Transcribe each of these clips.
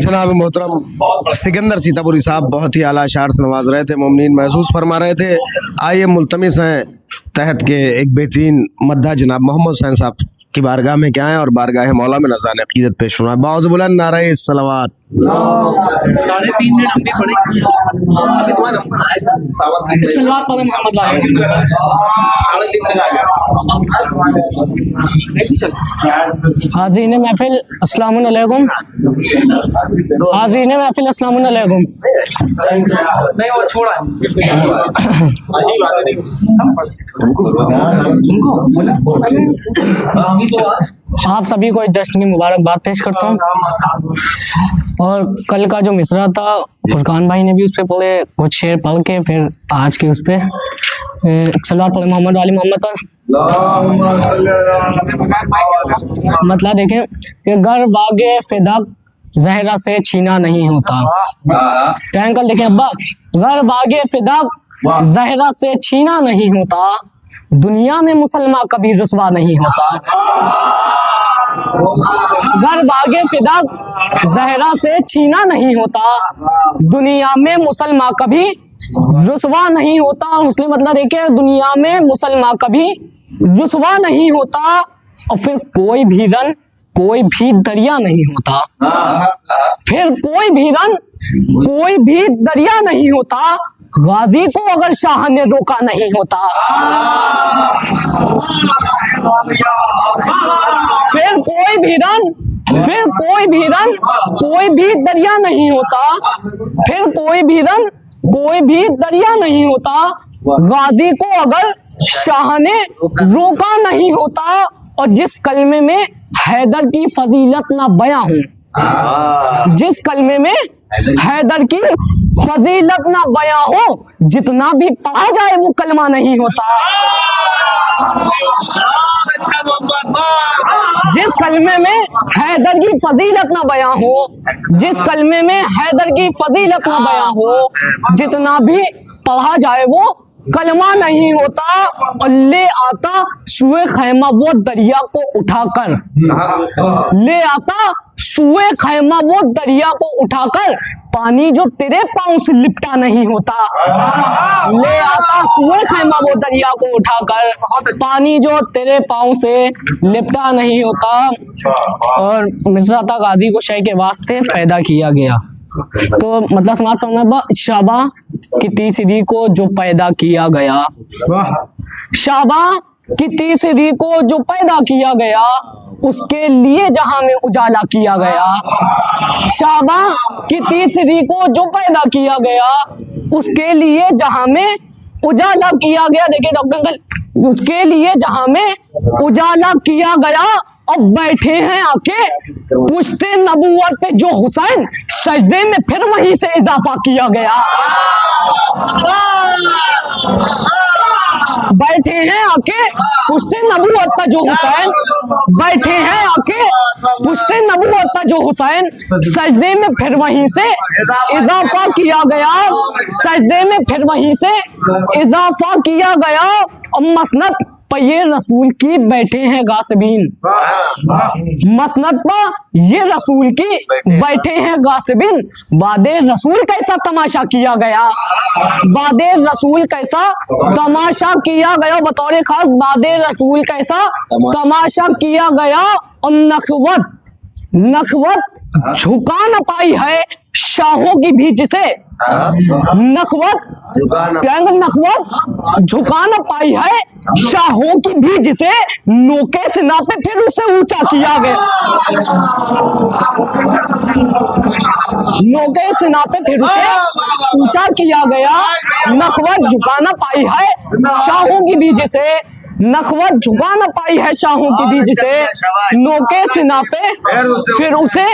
जनाब मोहतरम सिकंदर सीतापुरी साहब बहुत ही आला अशार से नवाज रहे थे, मुमनीन महसूस फरमा रहे थे। आइए मुल्तमिस हैं तहत के एक बेहतरीन मद्दा जनाब मोहम्मद हुसैन साहब की बारगाह में क्या है और बारगाह मौला में नज़ान अक़ीदत पेश होना। बाउज़ बुलंद नारे सलावत। 3.5 मिनट हम भी पढ़ेंगे। हाज़रीन महफिल अस्सलाम वालेकुम। हाज़रीन महफिल अस्सलाम वालेकुम। नहीं वो छोड़ा आप सभी को जश्न की मुबारकबाद पेश करता हूँ। और कल का जो मिसरा था फुरकान भाई ने भी उस पर पढ़े, कुछ शेर पढ़ के फिर आज के उस पे सल्लल्लाहु अलैहि मोहम्मद वाली मोहम्मद पर मतलब देखें कि घर बागे फिदाक जहरा से छीना नहीं होता। तो अंकल देखें अब्बा, घर बागे फिदाक जहरा से छीना नहीं होता, दुनिया में मुसलमान कभी रुसवा नहीं होता। घर बागे फिदाक जहरा से छीना नहीं होता, दुनिया में मुसलमान कभी रुसवा नहीं होता। उसने मतलब देखे दुनिया में मुसलमान कभी रुसवा नहीं होता। और फिर कोई भी रन कोई भी दरिया नहीं होता, फिर कोई भी रन कोई भी दरिया नहीं होता, गाजी को अगर शाह ने रोका नहीं होता। फिर कोई भी रन कोई भी दरिया नहीं होता, फिर कोई भी रन कोई भी दरिया नहीं होता, गाजी को अगर शाह ने रोका नहीं होता। और जिस कलमे में हैदर की फजीलत ना बयां हो, जिस कलमे में हैदर की फजीलत ना बयां हो, जितना भी पढ़ा जाए वो कलमा नहीं होता। जिस कलमे में हैदर की फजीलत ना बयां हो, जिस कलमे में हैदर की फजीलत ना बयां हो, जितना भी पढ़ा जाए वो कलमा नहीं होता। और ले आता सुए खैमा वो दरिया को उठाकर, ले आता सुए खैमा वो दरिया को उठाकर, पानी जो तेरे पांव से लिपटा नहीं होता। ले आता सुए खैमा वो दरिया को उठाकर, पानी जो तेरे पांव से लिपटा नहीं होता। और मिर्जा गाजी को शय के वास्ते पैदा किया गया। तो मतलब समाज समझना शाबा की तीसरी को जो पैदा किया गया, शाबा की तीसरी को जो पैदा किया गया, उसके लिए जहां में उजाला किया गया। शाबा की तीसरी को जो पैदा किया गया, उसके लिए जहां में उजाला किया गया। देखिए डॉक्टर अंकल, उसके लिए जहां में उजाला किया गया। अब बैठे हैं आके पुश्ते नबूवत पे जो हुसैन, सजदे में फिर वहीं से इजाफा किया गया। बैठे हैं आके पुश्ते नबूवत पर जो हुसैन, बैठे हैं आके पुश्ते नबूवत पर जो हुसैन, सजदे में फिर वहीं से इजाफा किया गया। सजदे में फिर वहीं से इजाफा किया गया। और मसनद पर ये रसूल की बैठे हैं गासिबीन, मसनद पर ये रसूल की बैठे हैं गासिबीन। बादे रसूल कैसा तमाशा किया गया, बादे रसूल कैसा तमाशा किया गया, बतौर खास बादे रसूल कैसा तमाशा किया गया। और नखवत नखवत झुका न पाई है शाहों की भी, जिसे नखवत नखवत झुका न पाई है शाहों की भी, जिसे नोके से नापे फिर उसे ऊंचा किया गया। नोके से नापे फिर उसे ऊंचा किया गया। नखवत झुका न पाई है शाहों की भी, जिसे नखवत झुका न पाई है शाहों की भी, जिसे नोके से नापे फिर उसे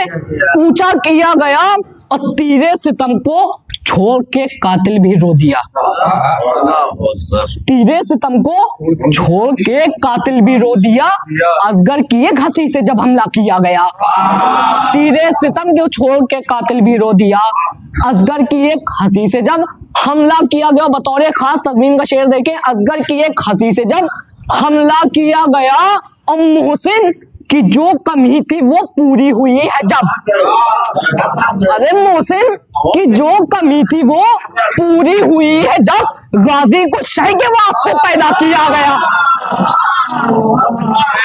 ऊंचा किया गया। और तीरे सितम को छोड़ के कातिल भी रो दिया, तीरे सितम को छोड़ के कातिल भी रो दिया। असगर की एक हंसी से जब हमला किया गया, तीरे सितम को छोड़ के कातिल भी रो दिया। असगर की एक हंसी से जब हमला किया गया, बतौर खास तस्मीम का शेर देखें, असगर की एक हंसी से जब हमला किया गया। और मोहसिन कि जो कमी थी वो पूरी हुई है जब। अरे मोहसिन कि जो कमी थी वो पूरी हुई है जब गाजी को शह के वास्ते पैदा किया गया।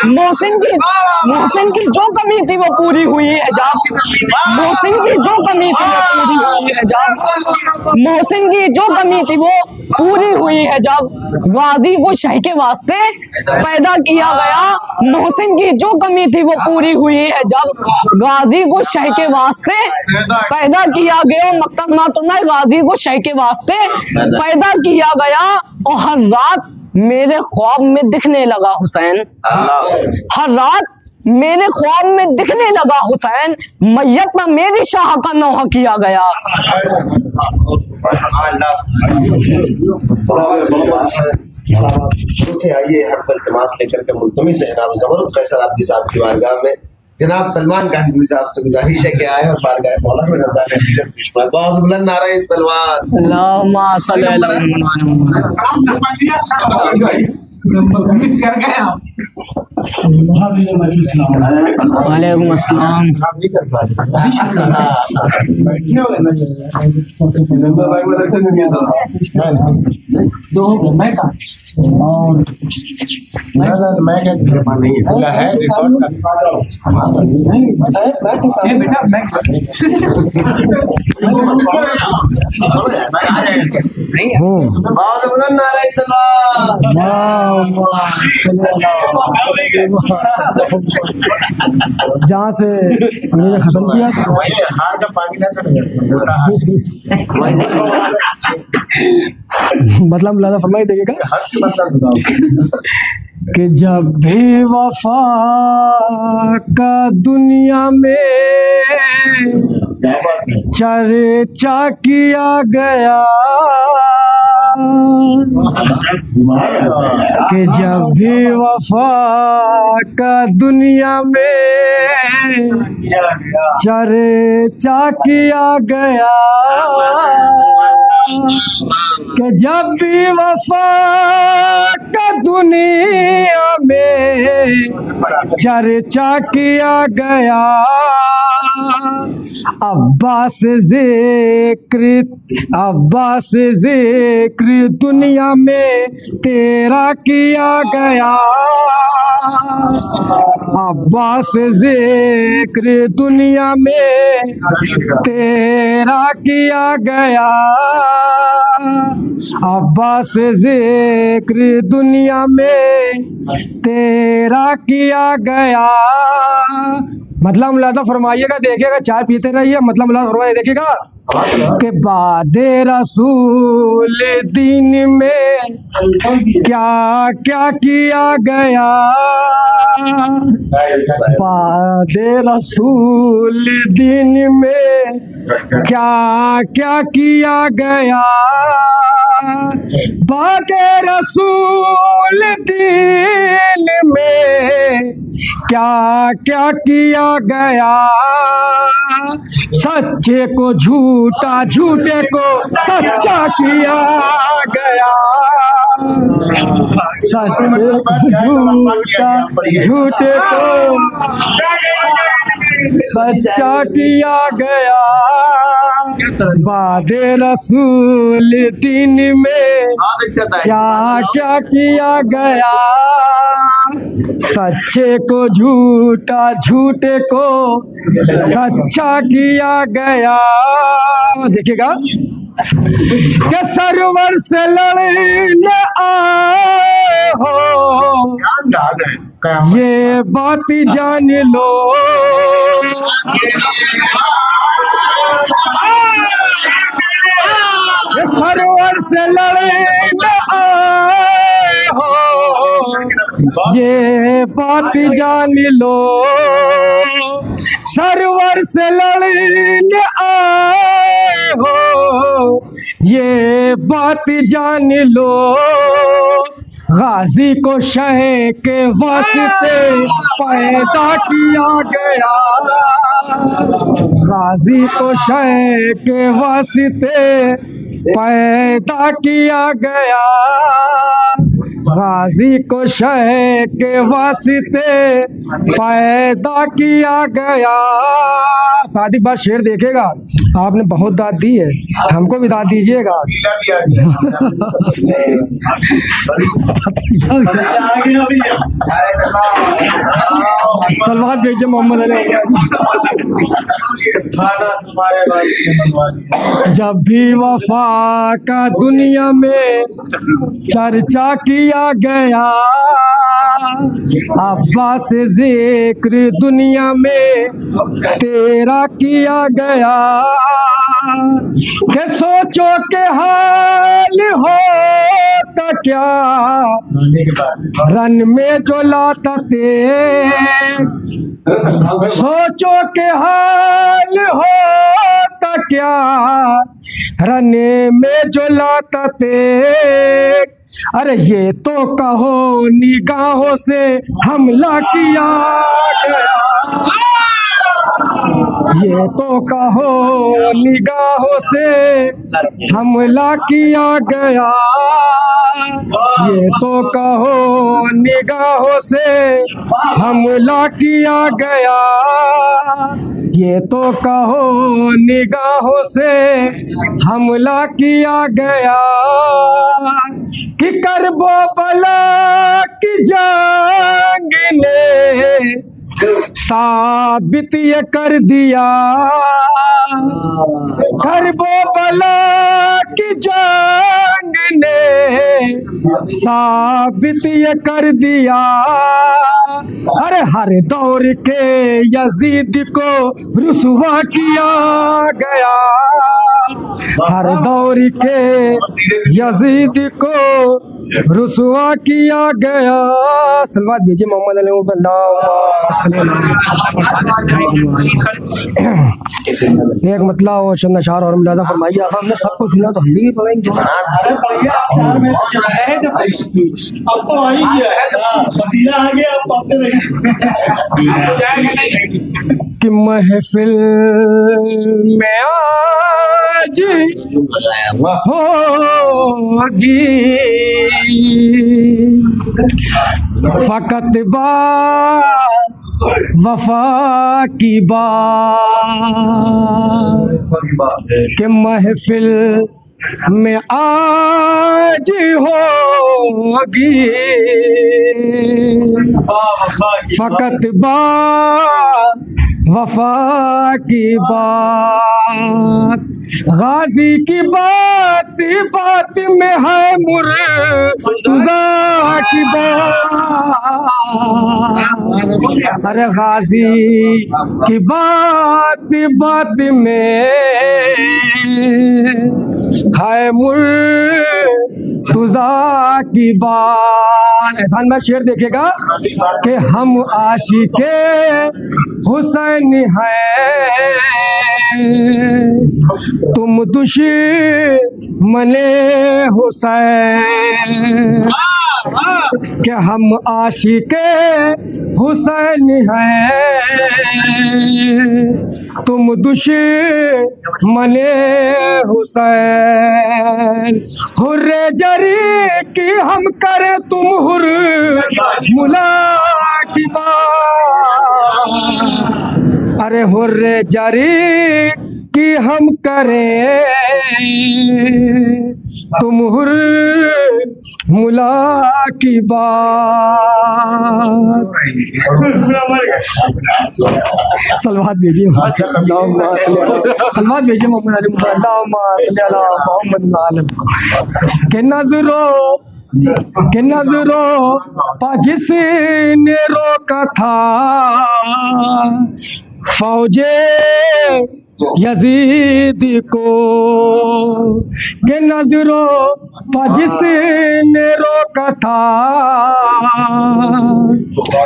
मोहसिन की जो कमी थी वो पूरी हुई है जब। मोहसिन की जो कमी थी वो पूरी हुई है जब। मोहसिन की जो कमी थी वो पूरी हुई है जब गाजी को शह के वास्ते पैदा किया गया। मोहसिन की जो कमी थी वो पूरी हुई है जब गाजी को शह के वास्ते पैदा किया गया। मक्तस मातुना गाजी को शह के वास्ते पैदा किया गया। और हर रात मेरे ख्वाब में दिखने लगा हुसैन। हर रात मेरे ख्वाब में दिखने लगा हुसैन। मैयत पर मेरी शाह का नौहा किया गया। आइए हर्फ इल्तिमास लेकर के मुल्तमिस है जनाब ज़मरुद कैसर आपकी साहब की बारगाह में जनाब सलमान कानपुरी साहब से गुजारिश है कि आए और बारगाह मौला में नज़ारे पेश फरमाएं। बहुत बुलंद नारा है सलवात। अल्लाहुम्मा सल्ली अला वालेकुम अस्सलाम। जहाँ से हमने खत्म किया मतलब मुलाजा फरमाई देगा कि जब भी वफा का दुनिया में चर्चा किया गया कि जब भी वफा का दुनिया में चर्चा किया गया कि जब भी वफा का दुनिया में चर्चा किया गया अब्बास जिक्र दुनिया में तेरा किया गया। अब्बास जिक्र दुनिया में तेरा किया गया। अब्बास जिक्र दुनिया में तेरा किया गया। मतलब मुलाजा फरमाइएगा, देखिएगा, चाय पीते रहिए। मतलब मुलाजा फरमाइए, देखिएगा कि बादे रसूल दीन में क्या क्या किया गया। बादे रसूल दीन में क्या क्या किया गया। बादे रसूल दीन में क्या क्या किया गया। सच्चे को झूठा, झूठे को सच्चा किया गया। सच्चे को झूठा, झूठे को सच्चा किया गया। बादे रसूल दीन में क्या क्या किया गया। सच्चे को झूठा, झूठे को सच्चा किया गया। देखिएगा कि सरवर से लड़ने आए हो ये बात जान लो। ये सरवर से लड़ने आए हो ये बात जान लो। सरवर से लड़ने आए हो ये बात जान लो। गाजी को शह के वास्ते पैदा किया गया। गाजी को शह के वास्ते पैदा किया गया। गाजी को शह के वास्ते पैदा किया गया। सादिक बात शेर देखेगा, आपने बहुत दाद दी है, हमको भी दाद दीजिएगा। सलवार भेजे मोहम्मद अली। जब भी वफा का दुनिया में चर्चा किया गया, अब्बास से जिक्र दुनिया में तेरा किया गया। के सोचो के हाल होता क्या, रन में जो लाता ते। सोचो के हाल होता क्या, रन में जो लाता ते। अरे ये तो कहो निगाहों से हमला किया गया, ये तो कहो निगाहों से हमला किया गया। ये तो कहो निगाहों से हमला किया गया। ये तो कहो निगाहों से हमला किया गया। कि करबो बला की जंग ने साबित ये कर दिया। करबो बला की जंग ने साबित ये कर दिया। अरे हर दौर के यजीद को रुसवा किया गया। हर दौर के यजीद को रुसवा किया गया। सलवात भेजे मोहम्मद अली। एक मतलब वो चंद अशार और मुलाजा फरमाइए। अब हमने सबको सुना तो हम भी पढ़ेंगे। अब तो आ ही गया, पतीला आ गया, अब पढ़ते रहिए। कि महफिल में आज होगी फकत बात वफा की बात। कि महफिल में आज होगी फकत बात वफा की बात। गाजी की बात बात में है मुर्तज़ा की बात। अरे गाजी की बात बात में है मुर्तज़ा की बात। एहसान भाई शेर देखेगा कि हम आशिके हुसैन है, तुम दुश्मने हुसैन। कि हम आशिके हुसैन है, तुम दुश्मने हुसैन। हुर्रे जरी की हम करें तुम हुर मुला की बात। अरे हुर्रे जरी की हम करें तुम हुर मुला की बात। सलवात भेजिए, सलवात भेजिए मोहम्मद अली मोहम्मद। के नजरों पा जिसने रोका था फौजे यजीद को। के नजरों पर जिसने रोका था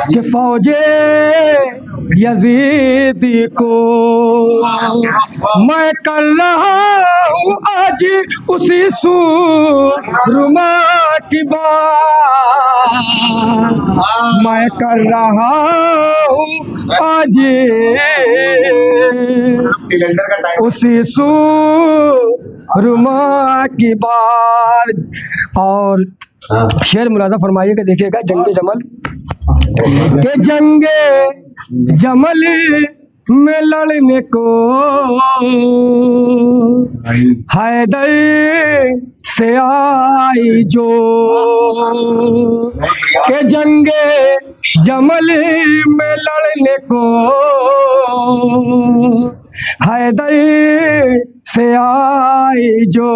कि फौजे यजीद को। मैं कर रहा हूँ आज उसी सूरमा की बात। मैं कर रहा हूँ आज उसी सूरमा की बात। और शेर मुलाजा फरमाइए कि देखिएगा जंगे जमल के जंगे जमल में लड़ने को हैदर से आई जो के जंगे जमल में लड़ने को हैदर से आई जो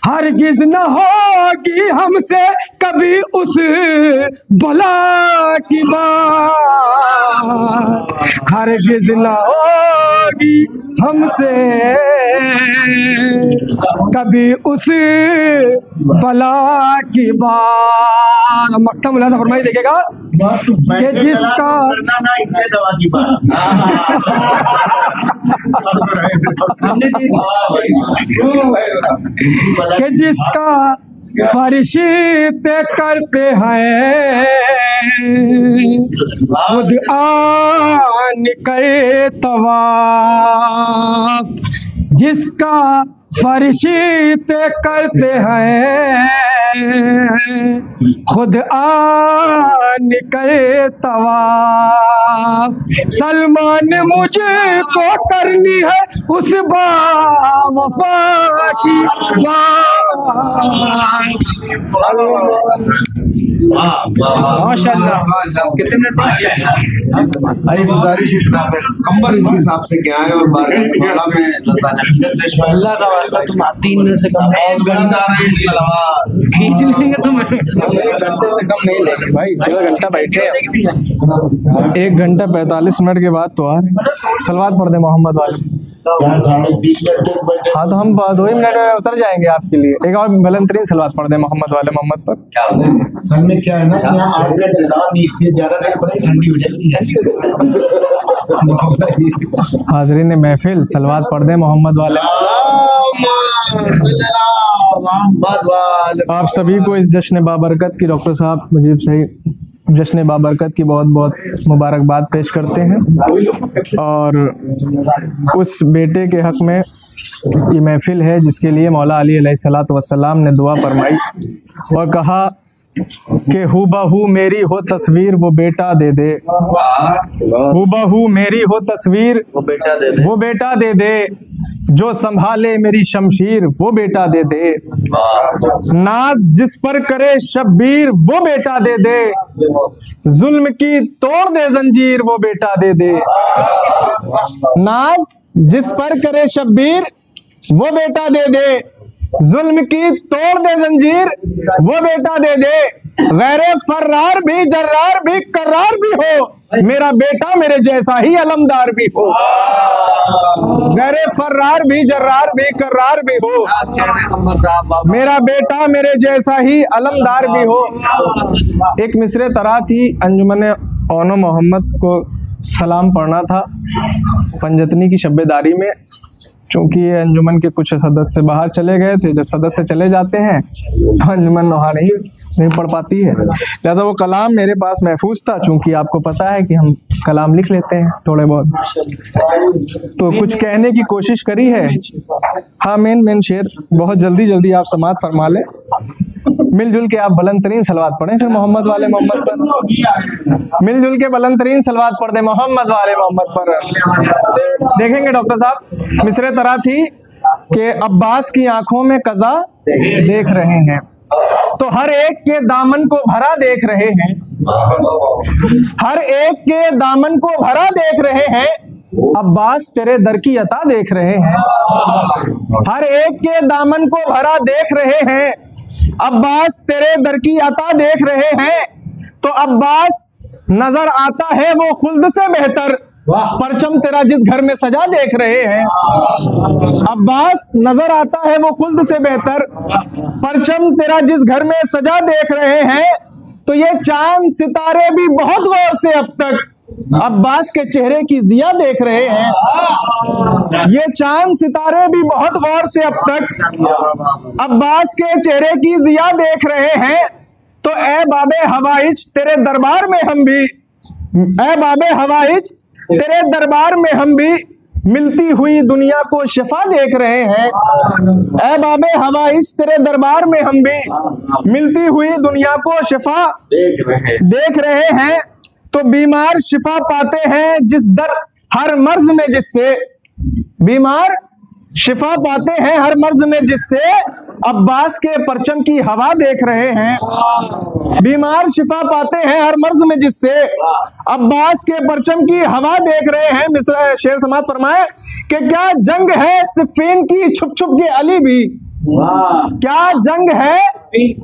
हरगिज न होगी हमसे कभी उस बला की बात, हरगिज न होगी हमसे कभी उस बला की बात। मक्ता मुलाजा फरमाई देखेगा कि जिसका कि जिसका फरिश्ते करते हैं खुद आन करे तवाफ, जिसका फरिश्ते करते हैं खुद आन करे तवाफ। सलमान मुझे को करनी है उस वफा की माशाल्लाह कितने मिनट भाई गुजारिश है जनाब कंबर इस हिसाब से क्या है और बारह में अल्लाह का वास्ता तुम 3 मिनट से कम खींच लेंगे तुम 1 घंटे से कम नहीं लेंगे भाई, 1 घंटा बैठे 1 घंटा 45 मिनट के बाद तो आ रहे सलवात पढ़ दे मोहम्मद वाले। हाँ तो हम 2 ही मिनट में उतर जाएंगे आपके लिए। एक और बुलंदतरीन सलवात पढ़ दे मोहम्मद वाले मोहम्मद पर। असल में क्या है ना, यहाँ आपका निजाम इसलिए ज्यादा देर पड़े ठंडी हो जाती है। हाजरीन महफिल सलवात पढ़ दे मोहम्मद वाले। आप सभी को इस जश्न बाबरकत की डॉक्टर साहब मुजीब सही जश्न बाबरकत की बहुत बहुत मुबारकबाद पेश करते हैं और उस बेटे के हक में ये महफिल है जिसके लिए मौला अली अलैहिस्सलातु वस्सलाम ने दुआ फरमाई और कहा कि हुबहू मेरी हो तस्वीर वो बेटा दे दे, हुबहू मेरी हो तस्वीर वो बेटा दे दे, जो संभाले मेरी शमशीर वो बेटा दे दे, नाज जिस पर करे शब्बीर वो बेटा दे दे, जुल्म की तोड़ दे जंजीर वो बेटा दे दे, नाज जिस पर करे शब्बीर वो बेटा दे दे, जुल्म की तोड़ दे जंजीर वो बेटा दे दे, गैरे फर्रार भी जर्रार भी कर्रार भी हो, मेरा बेटा मेरे जैसा ही अलमदार भी हो, गैरे फर्रार भी जर्रार भी कर्रार भी हो, मेरा बेटा मेरे जैसा ही अलमदार भी हो। एक मिसरे तरा थी अंजुमन ओनो मोहम्मद को सलाम पढ़ना था पंजतनी की शब्बेदारी में, चूंकि ये अंजुमन के कुछ सदस्य बाहर चले गए थे। जब सदस्य चले जाते हैं तो अंजुमन वहाँ नहीं पढ़ पाती है, लिहाजा वो कलाम मेरे पास महफूज था। चूंकि आपको पता है कि हम कलाम लिख लेते हैं थोड़े बहुत, तो कुछ कहने की कोशिश करी है। हाँ मेन शेर बहुत जल्दी आप समाअत फरमा लें, मिलजुल के आप बुलंदतरीन सलवात पढ़ें फिर मोहम्मद वाले मोहम्मद पर, मिलजुल के बुलंदतरीन सलवात पढ़ दे मोहम्मद वाले मोहम्मद पर। देखेंगे डॉक्टर साहब मिसरे तरह थी कि अब्बास की आंखों में कज़ा देख रहे हैं, तो हर एक के दामन को भरा देख रहे हैं, हर एक के दामन को भरा देख रहे हैं, अब्बास तेरे दर की अता देख रहे हैं, हर एक के दामन को भरा देख रहे हैं, अब्बास तेरे दर की अता देख रहे हैं, तो अब्बास नजर आता है वो खुल्द से बेहतर, परचम तेरा जिस घर में सजा देख रहे हैं, अब्बास नजर आता है वो खुल्द से बेहतर, परचम तेरा जिस घर में सजा देख रहे हैं, तो ये चांद सितारे भी बहुत गौर से अब तक अब्बास के चेहरे की जिया देख रहे हैं, ये चांद सितारे भी बहुत गौर से अब तक अब्बास के चेहरे की जिया देख रहे हैं, तो ए बाबे हवाइज तेरे दरबार में हम भी, ए बाबे हवाइज तेरे दरबार में हम भी मिलती हुई दुनिया को शिफा देख रहे हैं। ऐ बाबे हवाइश तेरे दरबार में हम भी मिलती हुई दुनिया को शिफा देख रहे हैं। तो बीमार शिफा पाते हैं जिस दर हर मर्ज में जिससे, बीमार शिफा पाते हैं हर मर्ज में जिससे अब्बास के परचम की हवा देख रहे हैं। बीमार शिफा पाते हैं हर मर्ज में जिससे अब्बास के परचम की हवा देख रहे हैं। मिस्र शेर समाज फरमाए कि क्या जंग है सिफ़ीन की छुप छुप के अली भी, क्या जंग है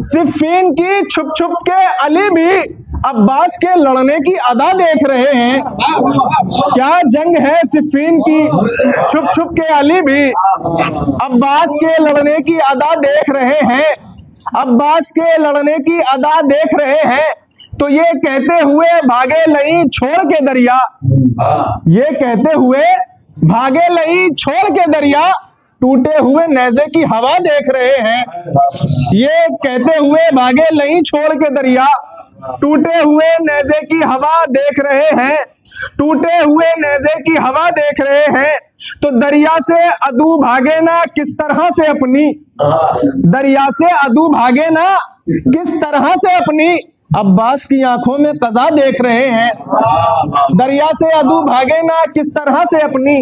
सिफ़ीन की छुप छुप के अली भी अब्बास के लड़ने की अदा देख रहे हैं। क्या जंग है सिफ़ीन की छुप छुप के अली भी अब्बास के लड़ने की अदा देख रहे हैं। अब्बास के लड़ने की अदा देख रहे हैं। तो ये कहते हुए भागे लई छोड़ के दरिया, ये कहते हुए भागे लई छोड़ के दरिया टूटे हुए नेज़े की हवा देख रहे हैं। ये कहते हुए भागे लई छोड़ के दरिया टूटे हुए नेज़े की हवा देख रहे हैं। टूटे हुए नेज़े की हवा देख रहे हैं। तो दरिया से अदू भागे ना किस तरह से अपनी, दरिया से अदू भागे ना किस तरह से अपनी अब्बास की आंखों में कज़ा देख रहे हैं। दरिया से अदू भागे ना किस तरह से अपनी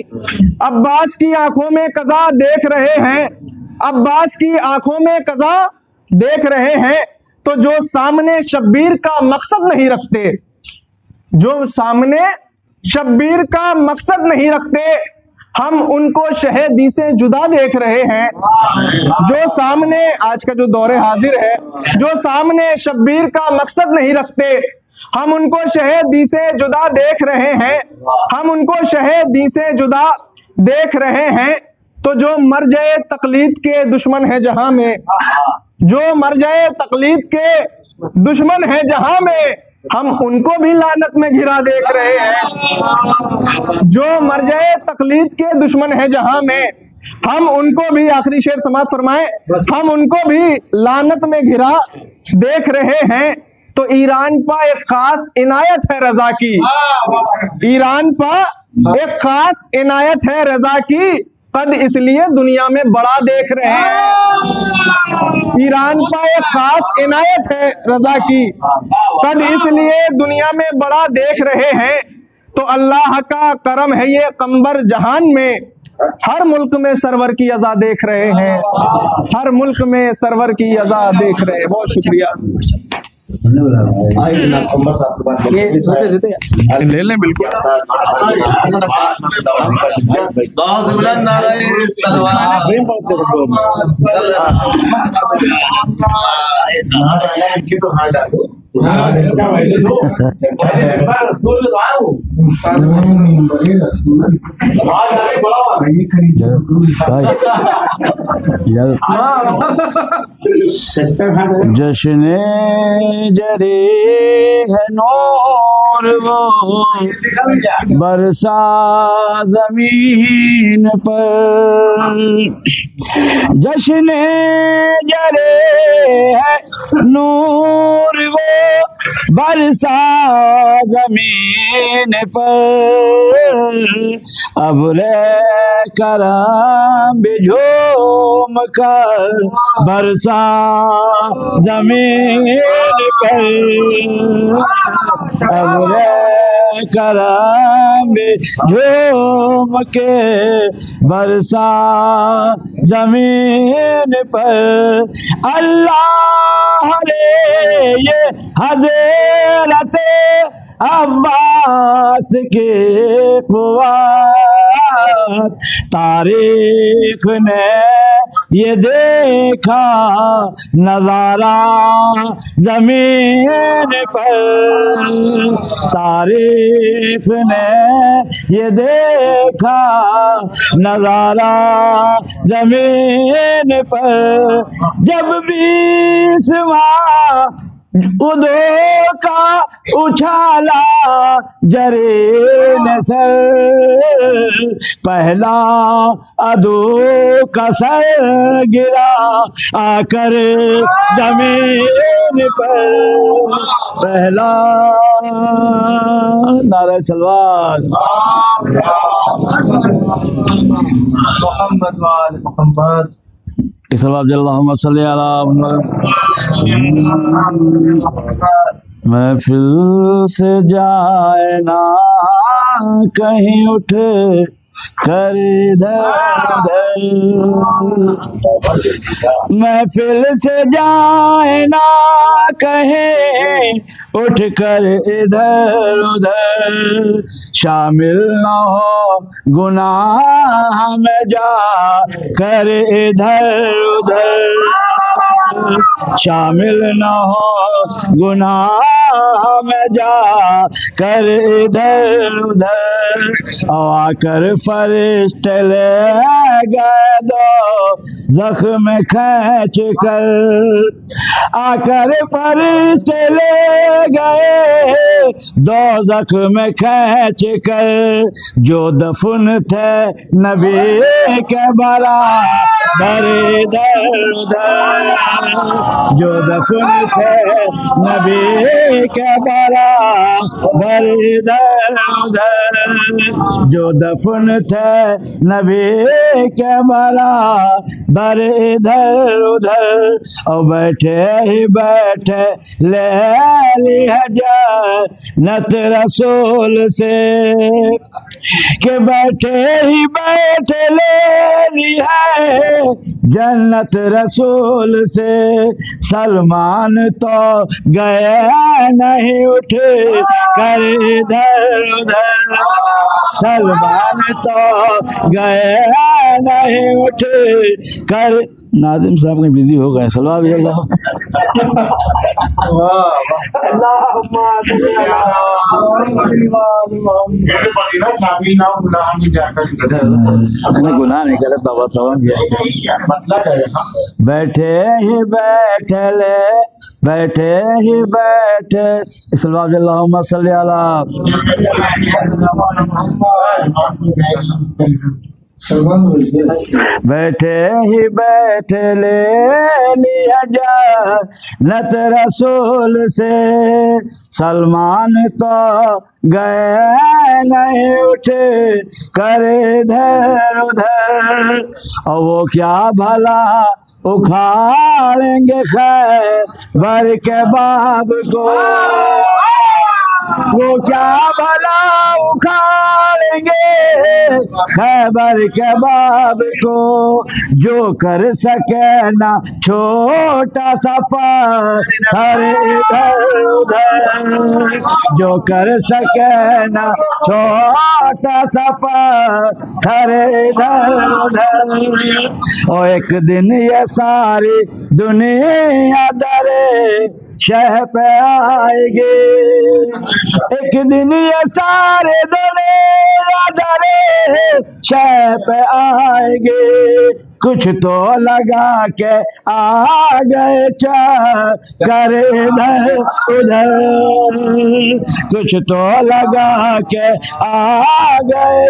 अब्बास की आंखों में कज़ा देख रहे हैं। अब्बास की आंखों में कज़ा देख रहे हैं। तो जो सामने शब्बीर का मकसद नहीं रखते, जो सामने शब्बीर का मकसद नहीं रखते, हम उनको शहीदी से जुदा देख रहे हैं। जो सामने आज का जो दौरे हाजिर है, जो सामने शब्बीर का मकसद नहीं रखते, हम उनको शहीदी से जुदा देख रहे हैं। हम उनको शहीदी से जुदा देख रहे हैं। तो जो मर्जे तकलीद के दुश्मन है जहां में, जो मर्जे तकलीद के दुश्मन है जहां में, हम उनको भी लानत में घिरा देख रहे हैं। जो मर्जे तकलीद के दुश्मन है जहां में, हम उनको भी, आखिरी शेर समाज फरमाए, हम उनको भी लानत में घिरा देख रहे हैं। तो ईरान पर एक खास इनायत है रजा की, ईरान पर एक खास इनायत है रजा की, कद इसलिए दुनिया में बड़ा देख रहे हैं। ईरान पर एक खास इनायत है रजा की, कद इसलिए दुनिया में बड़ा देख रहे हैं। तो अल्लाह का करम है ये कंबर जहान में, हर मुल्क में सरवर की अज़ा देख रहे हैं। हर मुल्क में सरवर की अज़ा देख रहे हैं। बहुत शुक्रिया। ले लें बिल्कुल। जश्ने जरे है नूर वो बरसा जमीन पर, जश्ने जरे है नूर वो बरसा जमीन पर, अब्रे करम बिझूम कर बरसा जमीन पर, अब्रे करम बिझूम के बरसा जमीन पर। अल्लाह रे ये हज़रत अब्बास के क़ुव्वत, तारीख ने ये देखा नज़ारा ज़मीन पर, तारीख ने ये देखा नज़ारा ज़मीन पर। जब 20वां उदो का उछाला जरे नसर, पहला अदो का सर गिरा आकर जमीन पर, पहला नारे सलवार। मोहम्मद वाल मोहम्मद। महफिल से जाए ना कहीं उठ कर इधर महफिल से जाए ना कहीं उठ कर इधर उधर शामिल न हो गुनाह में जा कर इधर उधर शामिल न हो गुनाह में जा कर इधर उधर आकर फरिश्ते ले गए दो जख्म खींच कर आकर फरिश्ते ले गए दो जख्म खींच कर जो दफन थे नबी के बराबर इधर उधर जो दफन थे नबी के बराबर इधर उधर जो दफन थे नबी के बराबर इधर उधर और बैठे ही बैठे ले ली है जन्नत रसूल से के बैठे ही बैठे ले ली है जन्नत रसूल से सलमान तो गए नहीं उठ कर इधर उधर सलमान तो गए नहीं उठ कर नाजिम साहब की बिजी हो गए सलवा भी अल्लाह गुनाह नहीं करे तवा तवा बैठे ही बैठे ले बैठे ही बैठे सल्लल्लाहु सल्ली अला बैठे ही बैठे ले लिया जन्नत रसूल से सलमान तो गए नहीं उठे कर इधर उधर और वो क्या भला उखाड़ेंगे खैबर के बाब को वो क्या भला उखाड़ेंगे खैबर के बाब को जो कर सके ना छोटा सा पत्थर इधर उधर जो कर सके ना छोटा सा पत्थर इधर उधर और एक दिन ये सारी दुनिया दरे शह पे आएगी एक दिन ये सारे दुनिया दरे शह पे आएंगे कुछ तो लगा के आ गए कर इधर उधर कुछ तो लगा के आ गए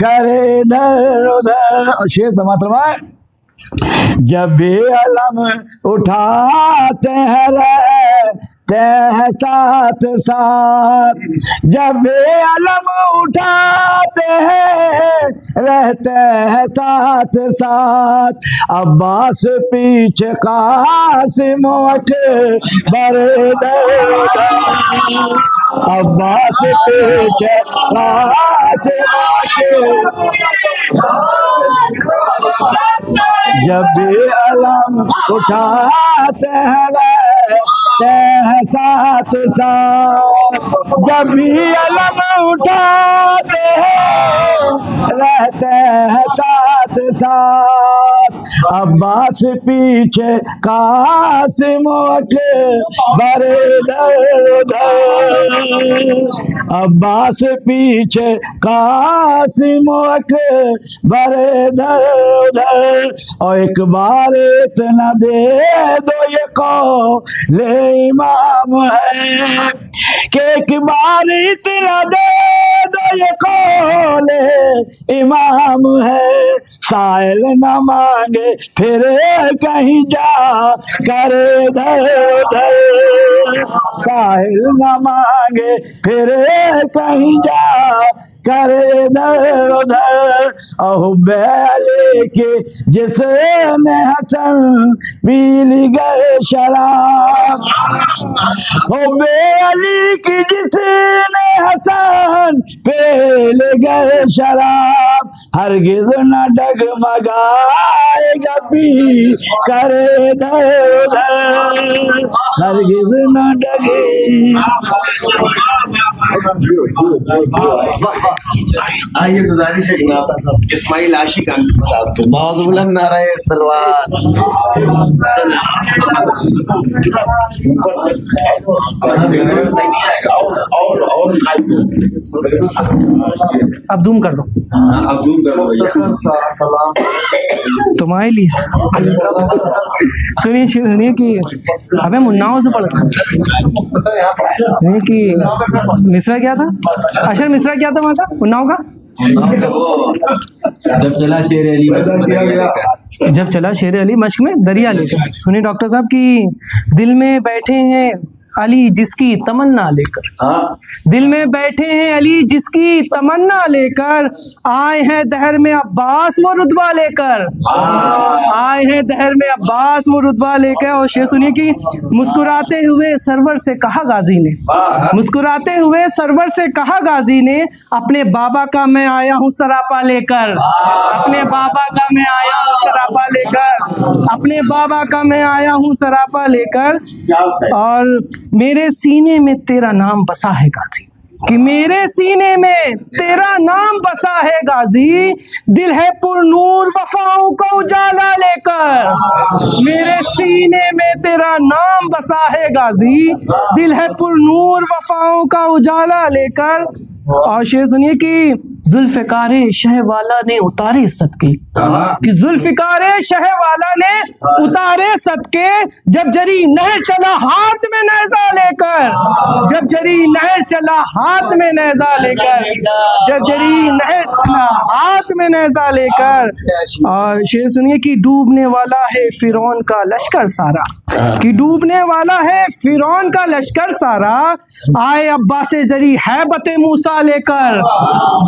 कर इधर उधर और शेर समात्र में जब भी अलम उठाते हैं रहते हैं साथ साथ जब भी अलम उठाते हैं रहते हैं साथ साथ अब्बास पीछे कासिम अकबर अब्बास पीछे कासिम जब भी अलम उठाते हैं साथ साथ जब भी अलम उठाते हैं रहते हैं साथ साथ अब्बास पीछे कासिम अकबर इधर उधर अब्बास पीछे कासिम अकबर इधर उधर और एक बार इतना दे दो ये कौले इमाम है कि एक बार इतना दे दो ये कौले इमाम है साइल न मांगे फिर कहीं जा कर इधर उधर साहिल न मांगे फिर कहीं जा करे इधर उधर। अहो बेले के जिसने हसन पी ली गए शराब, ओ बेली की जिसने हसन पी ली गए शराब, हरगिज न डगमगाएगा पी करे इधर उधर, हरगिज न डगे। आइए गुजारिश है जनाब इस्माइल आशिक साहब से, बहुत बुलंद नाराए सलवार। अब जूम कर दो, अब जूम कर दो। तुम्हारे लिए सुनिए सुनिए कि अबे मुन्नाओं से पढ़ सुनिए कि मिसरा क्या था, अशर मिसरा क्या था वहाँ का मुन्नाओं का? जब चला शेर अली जब चला शेर अली मश्क में दरिया लेकर। सुनिए डॉक्टर साहब कि दिल में बैठे हैं अली जिसकी तमन्ना लेकर, दिल में बैठे हैं अली जिसकी तमन्ना लेकर, आए हैं दहर में अब्बास वो रुतबा लेकर, आए हैं दहर में अब्बास वो रुतबा लेकर। और शेर सुनिए कि मुस्कुराते हुए सरवर से कहा गाजी ने, मुस्कुराते हुए सरवर से कहा गाजी ने, अपने बाबा का मैं आया हूँ सरापा लेकर, अपने बाबा का मैं आया हूँ सरापा लेकर, अपने बाबा का मैं आया हूँ सरापा लेकर। और मेरे सीने में तेरा नाम बसा है गाजी, कि मेरे सीने में तेरा नाम बसा है गाजी, दिल है पुरनूर वफाओं का उजाला लेकर, मेरे सीने में तेरा नाम बसा है गाजी, दिल है पुरनूर वफाओं का उजाला लेकर। और शेर सुनिए कि जुल्फिकारे शहवाला ने उतारे सदके, कि जुल्फिकारे शहवाला ने उतारे सदके, जब जरी नहर चला हाथ में नेज़ा लेकर, जब जरी नहर चला हाथ में नेज़ा लेकर, जब जरी नहर चला हाथ में नेज़ा लेकर। और शेर सुनिए कि डूबने वाला है फिरौन का लश्कर सारा, कि डूबने वाला है फिरौन का लश्कर सारा, आए अब्बास जरी हैबत मूसा लेकर,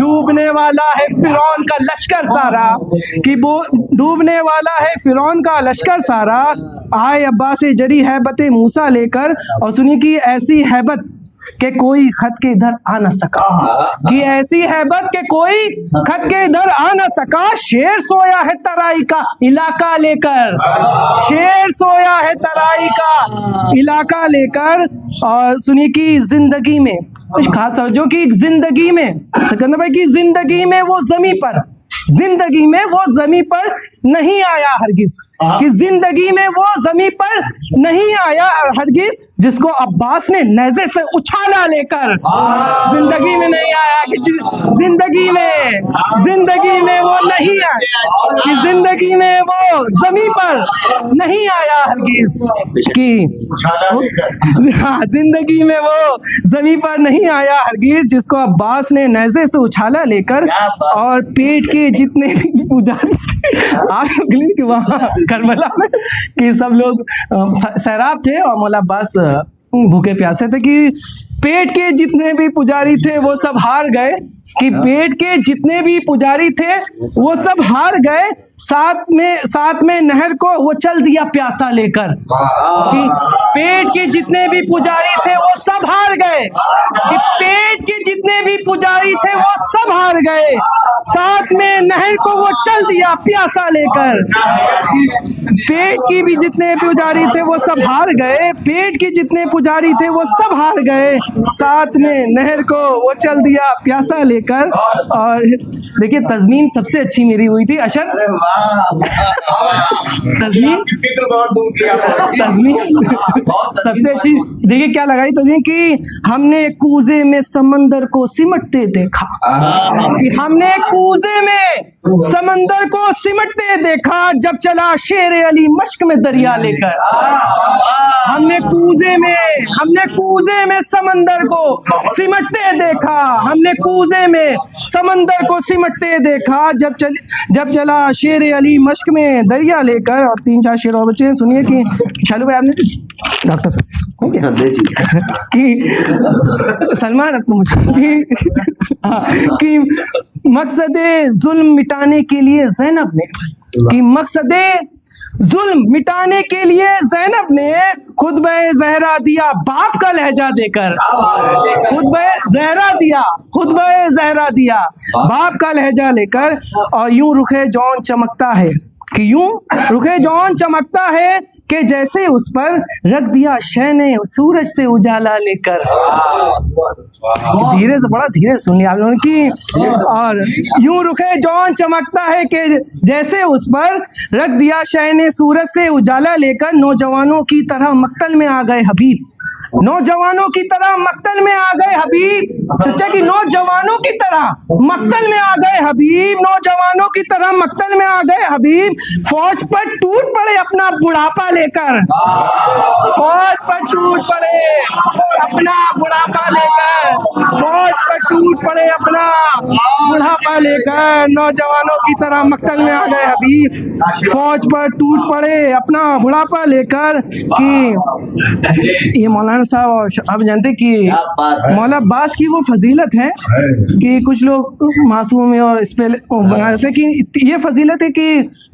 डूबने वाला है फिरौन का लश्कर सारा, कि वो डूबने वाला है फिरौन का लश्कर सारा, आए अब्बास जरी हैबत मूसा लेकर। और सुनिए कि ऐसी हैबत के कोई खत के इधर आ न सका, कि ऐसी हैबत के कोई खत के इधर आ न सका, शेर सोया है तराई का इलाका लेकर, शेर सोया है तराई का इलाका लेकर। और सुनिए कि जिंदगी में कुछ खास समझो कि जिंदगी में सिकंदर भाई की जिंदगी में वो जमी पर, जिंदगी में वो जमी पर नहीं आया हरगिज, कि जिंदगी में वो जमी पर नहीं आया हरगिज, जिसको अब्बास ने नेज़े से उछाला लेकर, जिंदगी में नहीं आया, कि जिंदगी में वो नहीं आया, कि जिंदगी में वो जमी पर नहीं आया हरगिज, कि हाँ जिंदगी में वो जमी पर नहीं आया हरगिज, जिसको अब्बास ने नेज़े से उछाला लेकर। और पेट के जितने भी पुजारी कि वहाँ करबला में कि सब लोग सैराब थे और मौला अब्बास भूखे प्यासे थे, कि पेट के जितने भी पुजारी थे वो सब हार गए, कि पेट के जितने भी पुजारी थे वो सब हार गए, साथ में नहर को वो चल दिया प्यासा लेकर, कि पेट के जितने भी पुजारी थे वो सब हार गए, कि पेट के जितने भी पुजारी थे वो सब हार गए, साथ में नहर को वो चल दिया प्यासा लेकर, पेट की भी जितने पुजारी थे वो सब हार गए, पेट के जितने पुजारी थे वो सब हार गए, साथ में नहर को वो चल दिया प्यासा लेकर। और देखिए तज़मीन सबसे अच्छी मेरी हुई थी अशर, तज़मीन सबसे अच्छी देखिए क्या लगाई तज़मीन, कि हमने कूजे में समंदर को सिमटते देखा, कि हमने कूजे में समंदर को सिमटते देखा, जब चला शेर अली मश्क में दरिया लेकर, हमने कूजे में समंदर को सिमटते देखा, हमने कूजे में समंदर को सिमटते देखा, जब चला शेर अली मश्क में दरिया लेकर। और 3-4 शेर और बचे हैं, सुनिए कि शालू भाई आपने डॉक्टर साहब कि सलमान अब तो मुझे कि मकसद जुल्म मिटाने के लिए ज़ैनब ने कि मकसद जुल्म मिटाने के लिए ज़ैनब ने खुतबे ज़हरा दिया बाप का लहजा देकर, खुतबे ज़हरा दिया बाप का लहजा लेकर, और यूं रुखे जौन चमकता है कि यूं रुखे जौन चमकता है कि जैसे उस पर रख दिया शह ने सूरज से उजाला लेकर। धीरे से, बड़ा धीरे सुनिए आप लोगों की। और यूं रुखे जौन चमकता है कि जैसे उस पर रख दिया शह ने सूरज से उजाला लेकर, नौजवानों की तरह मक्तल में आ गए हबीब, नौजवानों की तरह मक्तल में आ गए हबीब। सच्चा कि नौजवानों की तरह मक्तल में आ गए हबीब, नौजवानों की तरह मक्तल में आ गए हबीब। फौज पर टूट पड़े अपना बुढ़ापा लेकर, फौज पर टूट पड़े अपना बुढ़ापा लेकर, फौज पर टूट पड़े अपना बुढ़ापा लेकर, नौजवानों की तरह मक्तल में आ गए हबीब। फौज पर टूट पड़े अपना बुढ़ापा लेकर। कि ये मौलाना साहब आप जानते कि मौला अब्बास की वो फजीलत है कि कुछ लोग मासूम है और इस पे बना देते कि ये फजीलत है कि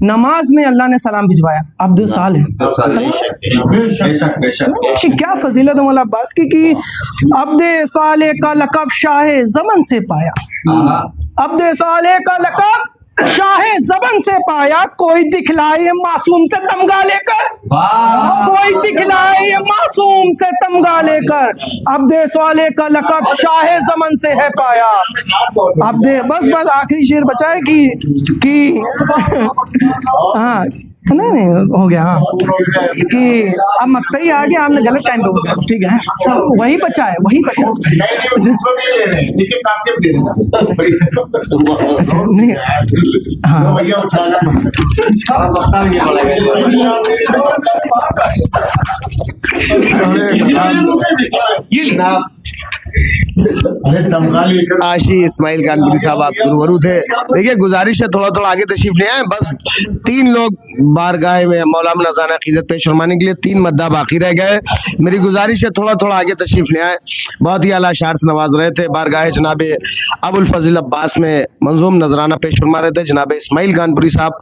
नमाज में अल्लाह ने सलाम भिजवाया। अब्दुल साल है कि क्या फजीलत है मौला अब्बास की कि अब्दे साले का लक़ब शाहे ज़मन से पाया, अब्दे साले का लक़ब शाहे ज़बन से पाया। कोई दिखलाए मासूम से तमगा लेकर, कोई दिखलाए मासूम से तमगा लेकर, अब्दे साले का लक़ब शाहे ज़मन से है पाया। अब्दे बस आखिरी शेर बचा है कि हाँ नहीं हो गया। हाँ कि अब मक्तई आ गया, आपने गलत टाइम पे बोला, ठीक है वही बचा है, वही बचा। अच्छा नहीं हाँ आशी इस्माइल कानपुरी साहब आप गुरुवरु थे। देखिए गुजारिश है थोड़ा थोड़ा आगे तशरीफ ले आए, बस 3 लोग बारगाह में मौलाना नज़ान अक़ीदत पेश फरमाने के लिए 3 मद्दा बाकी रह गए। मेरी गुजारिश है थोड़ा थोड़ा आगे तशरीफ ले आए। बहुत ही आला शार से नवाज रहे थे। बारगाह जनाब अबुल फज़ल अब्बास में मंजूम नजराना पेश फरमा रहे थे जनाब इस्माइल कानपुरी साहब।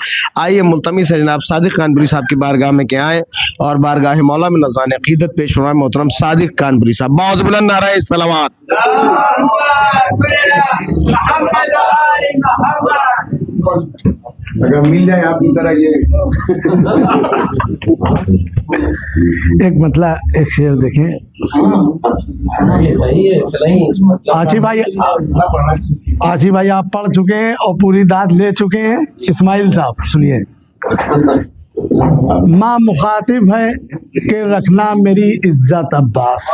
आइए मुल्तमिस है जनाब सादिक कानपुरी साहब की बारगाह में क्या आए और बारगाह मौलाना नज़ान अक़ीदत पेश फरमाए मोहतरम सादिक कानपुरी साहब। बहुत बुलंद नारा सलावत। अगर मिल जाए आपकी तरह ये एक मतलब एक शेर देखें। आची भाई आप पढ़ चुके हैं और पूरी दाद ले चुके हैं। इस्माइल साहब सुनिए। माँ मुखातिब है कि रखना मेरी इज्जत अब्बास,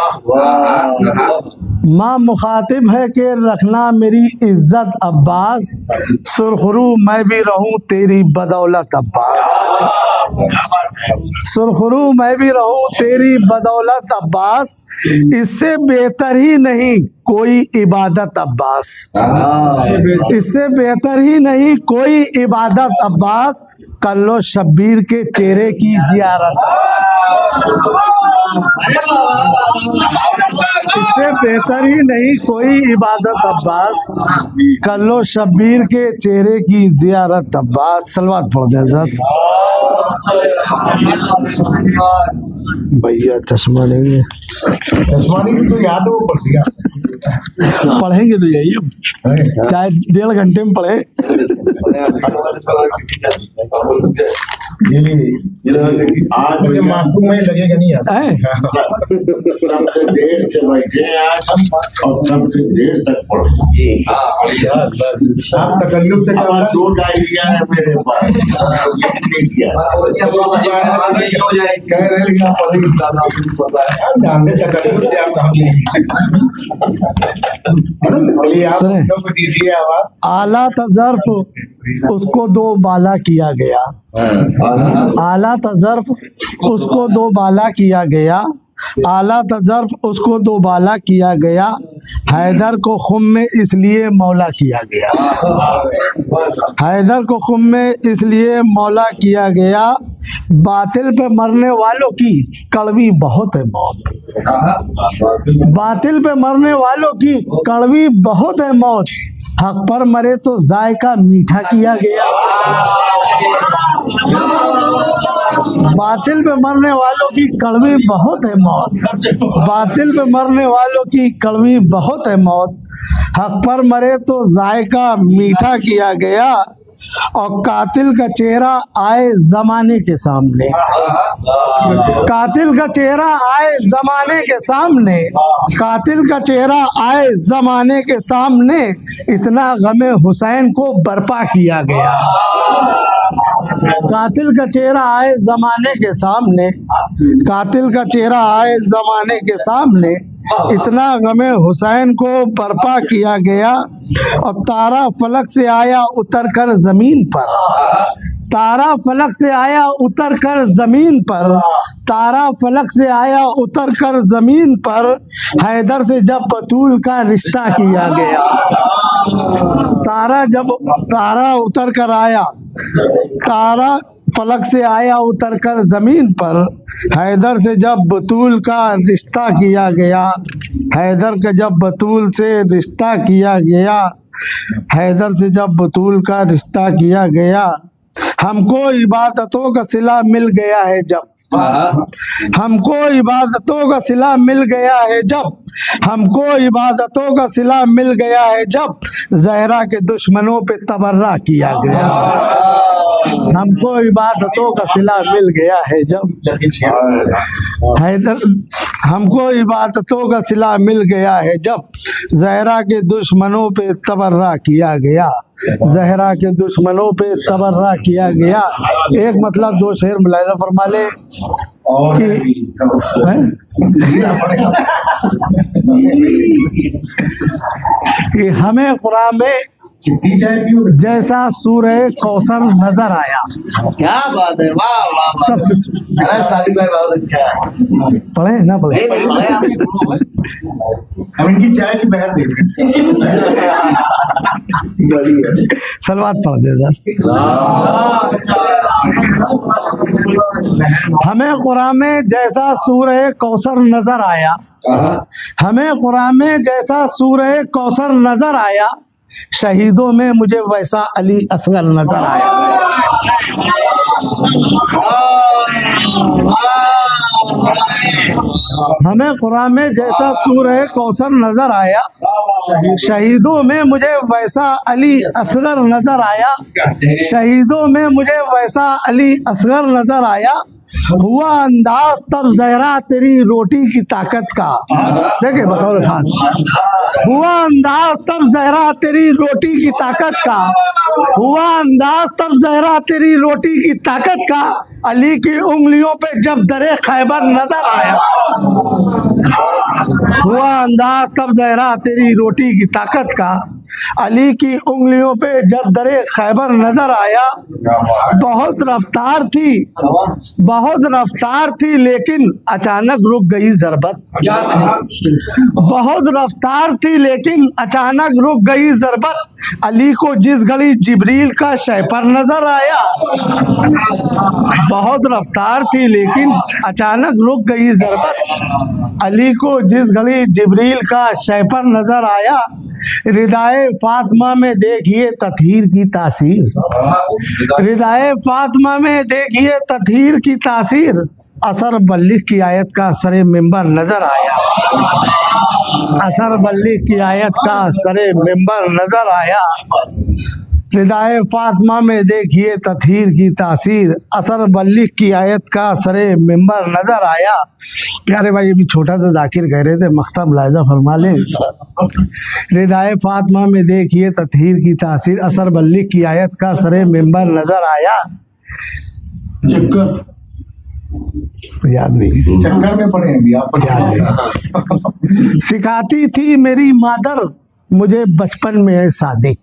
माँ मुखातिब है कि रखना मेरी इज्जत अब्बास, सुरखरू मैं भी रहूं तेरी बदौलत अब्बास, सुरखरू मैं भी रहूं तेरी बदौलत अब्बास, इससे बेहतर ही नहीं कोई इबादत अब्बास, इससे बेहतर ही नहीं कोई इबादत अब्बास, कर लो शब्बीर के चेहरे की जियारत, इससे बेहतर ही नहीं कोई इबादत अब्बास, कर लो शब्बीर के चेहरे की जियारत अब्बास। सलवात पढ़ दे भैया। चश्मा नहीं है, चश्मा नहीं तो याद हो पड़ गया। पढ़ेंगे तो यही चाहे 1.5 घंटे में पढ़े। आज मुझे मासूम में लगेगा नहीं सबसे देर से बैठे आज हम और सबसे देर तक पढ़े। आप तकल्लुफ से 2 डायरिया है मेरे पास। कह रहे लेकिन आप पढ़ेंगे दादा पता है हम जानते तकल्लुफ से आप कहाँ बोलिए आप लोग दीजिए आवाज। आला तजर्फ उसको 2 बाला किया गया, आला तजर्फ उसको 2 बाला किया गया, आला था ज़र्फ उसको दोबाला किया गया, हैदर को खुम में इसलिए मौला किया गया, हैदर को खुम में इसलिए मौला किया गया। बातिल पे मरने वालों की कड़वी बहुत है मौत, बातिल पे मरने वालों की कड़वी बहुत है मौत, हक पर मरे तो जायका मीठा किया गया। बातिल पे मरने वालों की कड़वी बहुत है मौत, बातिल पे मरने वालों की कड़वी बहुत है मौत, हक पर मरे तो जायका मीठा किया गया। और कातिल का चेहरा आए जमाने के सामने, कातिल का चेहरा आए जमाने के सामने, कातिल का चेहरा आए जमाने के सामने, इतना गमे हुसैन को बर्पा किया गया। कातिल का चेहरा आए जमाने के सामने, कातिल का चेहरा आए जमाने के सामने, इतना गमे हुसैन को बर्पा किया गया। और तारा फलक से आया उतर कर जमीन पर, तारा फलक से आया उतर कर जमीन पर, तारा फलक से आया उतर कर जमीन पर, हैदर से जब बतूल का रिश्ता किया गया। तारा उतर कर आया, तारा फलक से आया उतर कर जमीन पर, हैदर से जब बतूल का रिश्ता किया गया, हैदर का जब बतूल से रिश्ता किया गया, हैदर से जब बतूल का रिश्ता किया गया। हमको इबादतों का सिला मिल गया है जब, हमको इबादतों का सिला मिल गया है जब, हमको इबादतों का सिला मिल गया है जब, जहरा के दुश्मनों पे तबर्रा किया गया। हमको इबादतों का सिला मिल गया है जब, हैदर हमको इबादतों का सिला मिल गया है जब, जहरा के दुश्मनों पे तबर्रा किया गया, जहरा के दुश्मनों पे तबर्रा किया गया। एक मतलब दो शेर मुलाहिजा फरमा ले कि हमें कुरान में जैसा सूरह कौसर नजर आया। क्या बात है, वाह वाह सब अरे सादिक भाई बहुत अच्छा है। पढ़े ना पढ़े, हम इनकी चाय की बहर देख सलवात पढ़ दे हमें कुरान में जैसा सूरह कौसर नजर आया, हमें कुरान में जैसा सूरह कौसर नजर आया, शहीदों में मुझे वैसा अली असगर नजर आया। हमें कुरान में जैसा सूरह कौसर नजर आया, शहीदों में मुझे वैसा अली असगर नजर आया, शहीदों में मुझे वैसा अली असगर नजर आया। हुआ अंदाज तब जहरा तेरी रोटी की ताकत का, देखे बतौर खास, हुआ अंदाज तब जहरा तेरी रोटी की ताकत का, हुआ अंदाज तब जहरा तेरी रोटी की ताकत का, अली की उंगलियों पे जब दरे खैबर नजर आया। हुआ अंदाज तब जहरा तेरी रोटी की ताकत का, अली की उंगलियों पे जब दरे खैबर नजर आया। बहुत रफ्तार थी, बहुत रफ्तार थी लेकिन अचानक रुक गई ज़रबत, बहुत रफ्तार थी लेकिन अचानक रुक गई ज़रबत, अली को जिस घड़ी जिब्रील का शैपर नजर आया। बहुत रफ्तार थी लेकिन अचानक रुक गई ज़रबत, अली को जिस घड़ी जिब्रील का शैपर नजर आया। रिदाए फातिमा में देखिए तत्हीर की तासीर, रिदाए फातिमा में देखिए तत्हीर की तासीर, असर बल्लिग की आयत का असर मिंबर नजर आया। असर बल्लिग की आयत का असर मिंबर नजर आया। रिदाए फातिमा में देखिए तत्हीर की तासीर, असर बल्लिग की आयत का असर मिंबर नजर आया। प्यारे भाई, अभी छोटा सा जाकिर कह रहे थे, मख्ता मुलाहिजा फरमा लें। रिदाए फातिमा में देखिए तत्हीर की तासीर, असर बल्लिग की आयत का असर मिंबर नजर आया। याद नहीं, चक्कर में पड़े अभी आप याद नहीं। सिखाती थी मेरी मादर मुझे बचपन में है सादिक,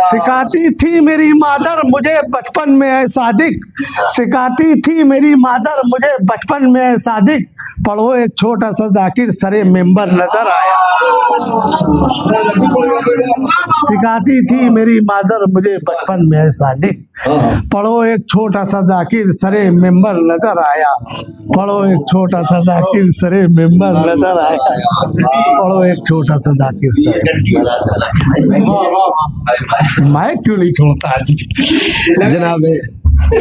सिखाती थी मेरी मादर मुझे बचपन में है सादिक, सिखाती थी मेरी मादर मुझे बचपन में है सादिक, पढ़ो एक छोटा सा जाकिर सरे मेंबर नजर आया। सिखाती थी मेरी मादर मुझे बचपन में है सादिक, पढ़ो एक छोटा सा जाकिर सरे मेंबर नजर आया, पढ़ो एक छोटा सा जाकिर सरे मेंबर नजर आया, पढ़ो एक छोटा सा जाकिर सरे। मैं क्यों नहीं छोड़ता आज। जनाब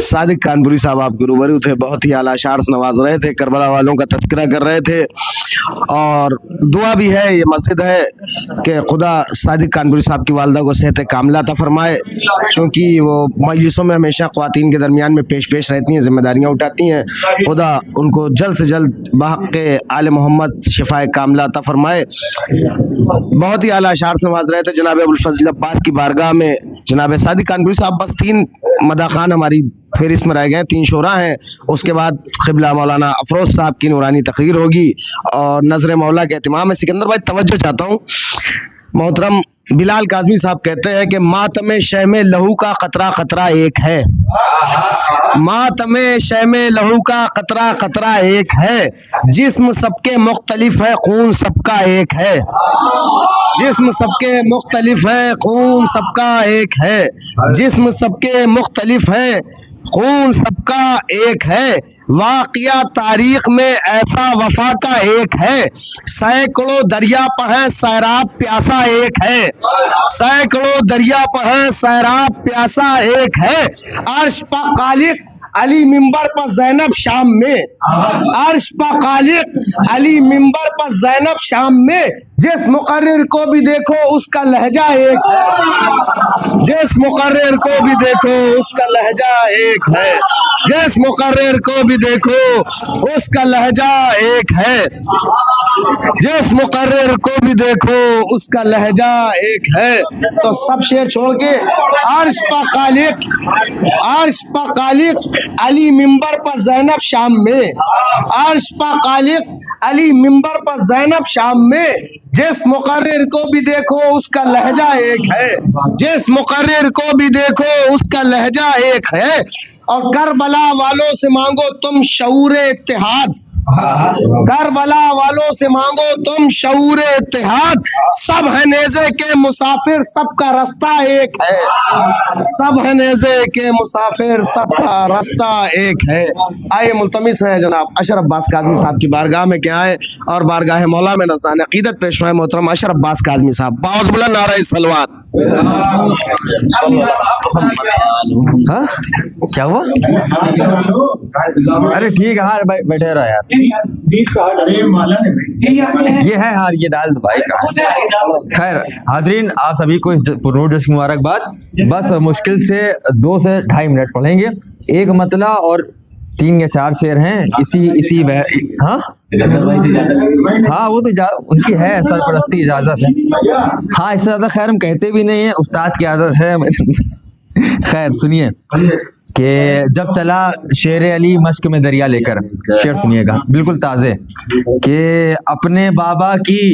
सादिक कानपुरी साहब आपके रूबरू थे, बहुत ही आला अशार से नवाज रहे थे, करबला वालों का तज़किरा कर रहे थे और दुआ भी है, ये मस्जिद है कि खुदा सादिक कानपुरी साहब की वालदा को सेहत कामिला अता फरमाए, क्योंकि वो मजलिसों में हमेशा ख्वातीन के दरमियान में पेश रहती हैं, जिम्मेदारियाँ उठाती हैं। खुदा उनको जल्द से जल्द बहक़ आले मोहम्मद शिफाए कामिला अता फरमाए। बहुत ही आला अशार से नवाज रहे थे जनाब अबुल फजल अब्बास की बारगाह में जनाब सादिक कानपुरी साहब। बस 3 मदाखान हमारी फहरिस्त में रह गए, 3 शोरा हैं, उसके बाद क़िबला मौलाना अफरोज़ साहब की नूरानी तकरीर होगी और नज़र मौला के एहतिमाम में। सिकंदर भाई तवज्जो चाहता हूँ, मोहतरम बिलाल काज़मी साहब कहते हैं कि मातमे शह में लहू का कतरा कतरा एक है, मातमे शह में लहू का कतरा कतरा एक है, जिस्म सबके मुख्तलिफ है खून सबका एक है, जिस्म सबके मुख्तलिफ है खून सबका एक है, जिस्म सबके मुख्तलिफ है खून सबका एक है, वाक़िया तारीख में ऐसा वफा का एक है, सैकड़ों दरिया पर है सैराब प्यासा एक है, सैकड़ों दरिया पर है सैराब प्यासा एक है, अर्श पर खालिक अली मिंबर पर जैनब शाम में, अर्श पर खालिक अली मिंबर पर जैनब शाम में, जिस मुकर्रिर को भी देखो उसका लहजा एक है, जिस मुकर्रिर को भी देखो उसका लहजा एक है, जिस मुकर्रिर को भी देखो उसका लहजा एक है, जिस मुकर्रिर को भी देखो उसका लहजा एक है। तो सब शेर छोड़ के अर्श पर खालिक, अर्श पर खालिक अली मिंबर पर जैनब शाम में, अर्श पर खालिक अली मिंबर पर जैनब शाम में, जिस मुकर्रिर को भी देखो उसका लहजा एक है, जिस मुकर्रिर को भी देखो उसका लहजा एक है। और करबला वालों से मांगो तुम शऊर इत्तेहाद, करबला वालों से मांगो तुम शऊर इत्तेहाद, सब है नेज़े के मुसाफिर सबका रास्ता एक है, सब है नेज़े के मुसाफिर सबका रास्ता एक है। आइए मुल्तमिस है जनाब अशरफ अब्बास काज़मी साहब की बारगाह में क्या है और बारगाह मौला में नज़ान अक़ीदत पेश हुए मोहतरम अशरफ अब्बास काज़मी साहब। बाउज़ बुलंद नारे सलवात। हाँ क्या हुआ? अरे ठीक है, हाँ भाई बैठे रहो यार। अरे माला ने ये है हार, ये डाल दो भाई का। खैर हाजरीन, आप सभी को इस पुरनूर की मुबारकबाद। बस मुश्किल से 2 से 2.5 मिनट पढ़ेंगे, एक मतला और 3 या 4 शेर हैं इसी हाँ हाँ वो तो उनकी है सरपरस्ती, इजाजत है। हाँ इससे ज्यादा खैर हम कहते भी नहीं है, उस्ताद की आदत है। खैर सुनिए कि जब चला शेर अली मश्क में दरिया लेकर, शेर सुनिएगा बिल्कुल ताजे, कि अपने बाबा की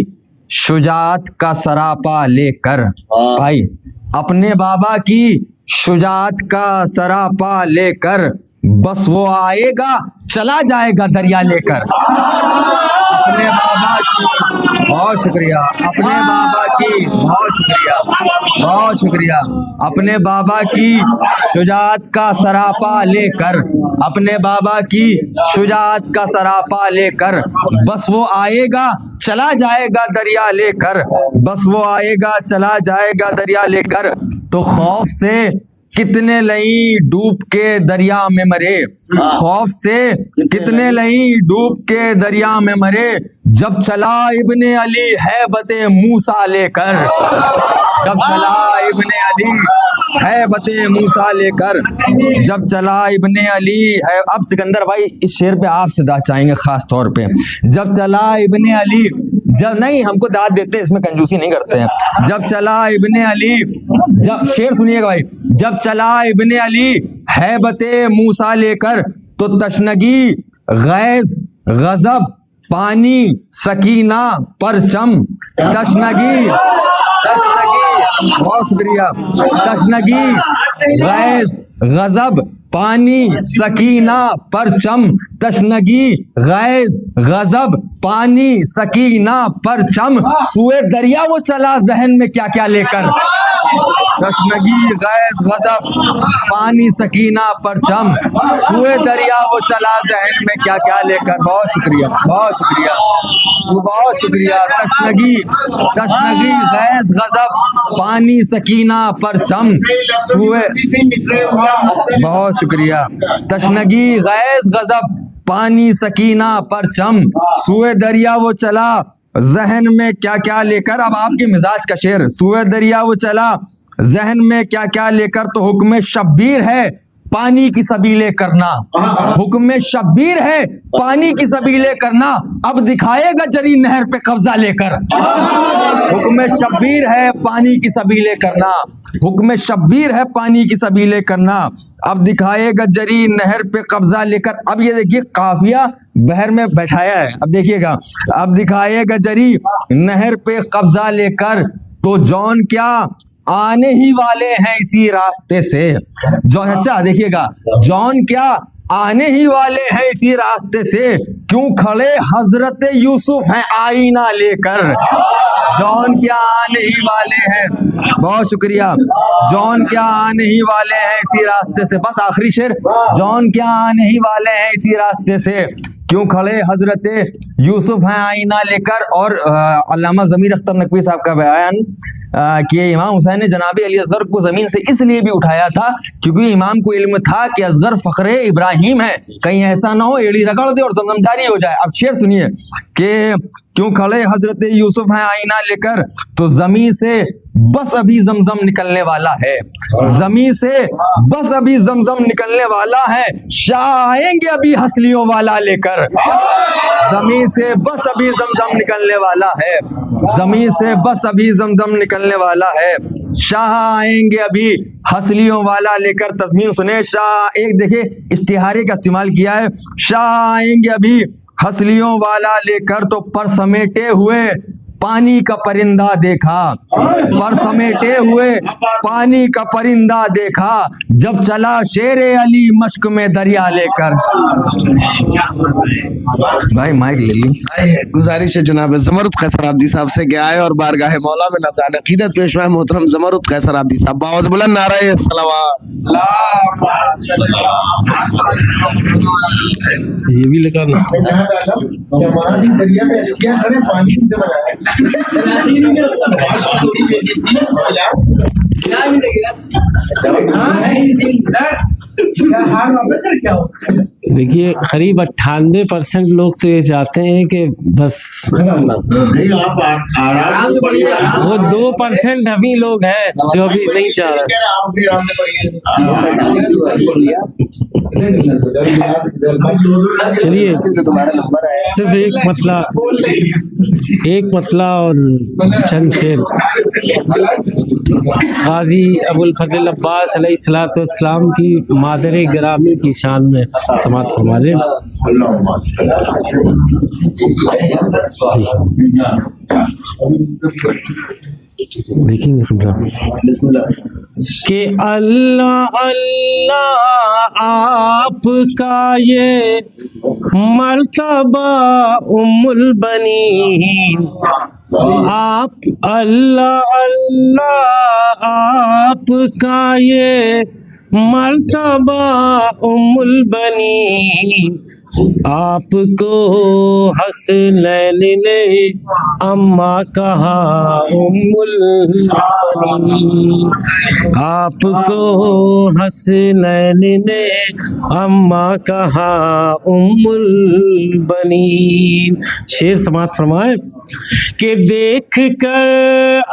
शुजात का सरापा लेकर, भाई अपने बाबा की शुजात का सरापा लेकर, बस वो आएगा चला जाएगा दरिया लेकर। अपने बाबा की बहुत शुक्रिया, अपने बाबा की बहुत शुक्रिया, बहुत शुक्रिया। अपने बाबा की शुजात का सरापा लेकर, अपने बाबा की शुजात का सरापा लेकर, बस वो आएगा चला जाएगा दरिया लेकर, बस वो आएगा चला जाएगा दरिया लेकर। तो खौफ से कितने लई डूब के दरिया में मरे, खौफ से कितने लई डूब के दरिया में मरे, जब चला इब्ने अली हैबते मूसा लेकर, जब चला इब्ने अली हैबते मूसा लेकर, जब चला इब्ने अली है। अब सिकंदर भाई इस शेर पे आप से दाद चाहेंगे खास तौर पे। जब चला इब्ने अली, जब नहीं हमको दाद देते, इसमें कंजूसी नहीं करते हैं। जब चला इब्ने अली, जब शेर सुनिएगा भाई, जब चला इब्ने अली हैबते मूसा लेकर, तो तशनगी गैज़ गजब पानी सकीना परचम, तशनगी बहुत शुक्रिया। तशनगी, गैस, गजब, पानी, सकीना, परचम। तशनगी, गैस, गजब, पानी, सकीना, परचम। सुए दरिया वो चला जहन में क्या क्या लेकर। तशनगी, गैस, गजब, पानी, सकीना, परचम। सुए दरिया वो चला जहन में क्या क्या लेकर। बहुत शुक्रिया, बहुत शुक्रिया, बहुत शुक्रिया। तशनगी, तशनगी, गैस, गजब, पानी, सकीना, परचम। सुए, बहुत शुक्रिया। तशनगी, गैस, गजब, पानी, सकीना, परचम। सुए दरिया वो चला जहन में क्या क्या लेकर। अब आपके मिजाज का शेर। सुए दरिया वो चला जहन में क्या क्या लेकर, तो हुक्म शब्बीर है पानी की सबीले करना। हुक्म शब्बीर है पानी की सबीले करना, अब दिखाएगा जरी नहर पे कब्जा लेकर। हुक्म शब्बीर है पानी की सबीले करना, हुक्म शब्बीर है पानी की सबीले करना, अब दिखाएगा जरी नहर पे कब्जा लेकर। अब ये देखिए काफिया बहर में बैठाया है। अब देखिएगा, अब दिखाएगा जरी नहर पे कब्जा लेकर, तो जौन क्या आने ही वाले हैं इसी रास्ते से। जो अच्छा देखिएगा, जौन क्या आने ही वाले हैं इसी रास्ते से, क्यों खड़े हजरत यूसुफ हैं आईना लेकर। जौन क्या आने ही वाले हैं, बहुत शुक्रिया। जौन क्या आने ही वाले हैं इसी रास्ते से। बस आखिरी शेर, जौन क्या आने ही वाले हैं इसी रास्ते से, क्यों खड़े हजरत यूसुफ हैं आईना लेकर। और अल्लामा ज़मीर अख्तर नकवी साहब का बयान कि इमाम हुसैन ने जनाब अली असगर को जमीन से इसलिए भी उठाया था क्योंकि इमाम को इल्म था कि असगर फखरे इब्राहिम है, कहीं ऐसा ना हो एड़ी रगड़ दे और जमजम जारी हो जाए। अब शेर सुनिए कि क्यों खड़े हजरत यूसुफ हैं आईना लेकर, तो जमीन से बस अभी जमजम निकलने वाला है, जमीन से बस अभी जमजम निकलने वाला है, शाह आएंगे अभी हसलियों वाला लेकर। जमीन से बस अभी जमजम निकलने वाला है, जमीन से बस अभी जमजम निकलने वाला है, शाह आएंगे अभी हसलियों वाला लेकर। तस्मीन सुने, शाह एक देखिए इश्तिहारे का इस्तेमाल किया है, शाह आएंगे अभी हसलियों वाला लेकर, तो पर समेटे हुए पानी का परिंदा देखा, पर समेटे हुए पानी का परिंदा देखा, जब चला शेर अली मश्क में दरिया लेकर। भाई माइक ले ली। गुजारिश है जनाब ज़मरुद कैसर आबदी साहब से क्या है और बारगाह मौला में नज़ान अक़ीदत पेशवा मोहतरम ज़मरुद कैसर आबदी साहब बावज़ बुलंद नारे सलावत। ये भी लगा ना दरिया में अशिया खड़े पानी से बनाया देखिए करीब 98% लोग तो ये चाहते हैं कि बस नहीं आप आराम से पढ़िए, वो 2% हम ही लोग हैं जो अभी नहीं चाह रहे। चलिए सिर्फ एक मतला और चंद शेर गाजी अबुल फजल अब्बास अलैहिस्सलाम की मादर गिरामी की शान में समाअत फरमा लें। देखेंगे कि अल्लाह अल्लाह आपका ये मर्तबा उम्मुल बनीन, आप अल्लाह अल्लाह आपका ये मर्तबा उम्मुल बनीन, आपको हसनैन ने अम्मा कहा उम्मुल बनीन, आपको हसनैन ने अम्मा कहा उम्मुल बनीन। शेर समाअत फरमाए कि देख कर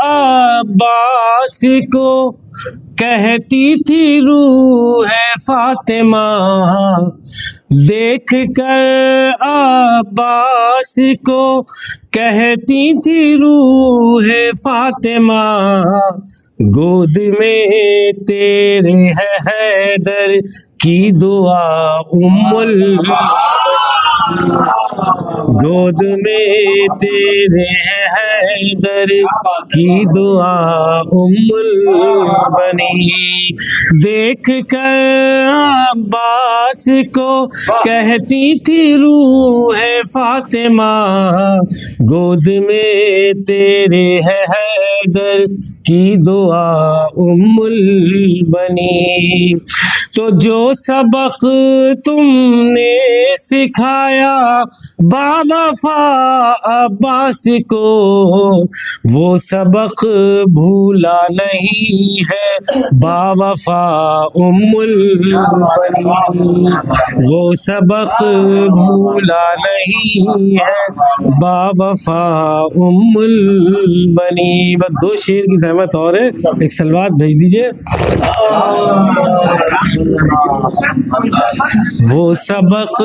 अब्बास को कहती थी रूह है फातिमा, देख कर अब्बास को कहती थी रूह है फातिमा, गोद में तेरे है हैदर की दुआ उम्मुल गोद में तेरे हैदर की दुआ उम्मुल बनी, देख कर अब्बास को कहती थी रूह फातिमा, गोद में तेरे हैदर की दुआ उम्मुल बनी। तो जो सबक तुमने सिखाया बावफा अब्बास को, वो सबक भूला नहीं है बावफा उम्मुल बनी, वो सबक भूला नहीं है बावफा उम्मुल बनी। बस 2 शेर की सहमत और है, एक सलवात भेज दीजिए। वो सबक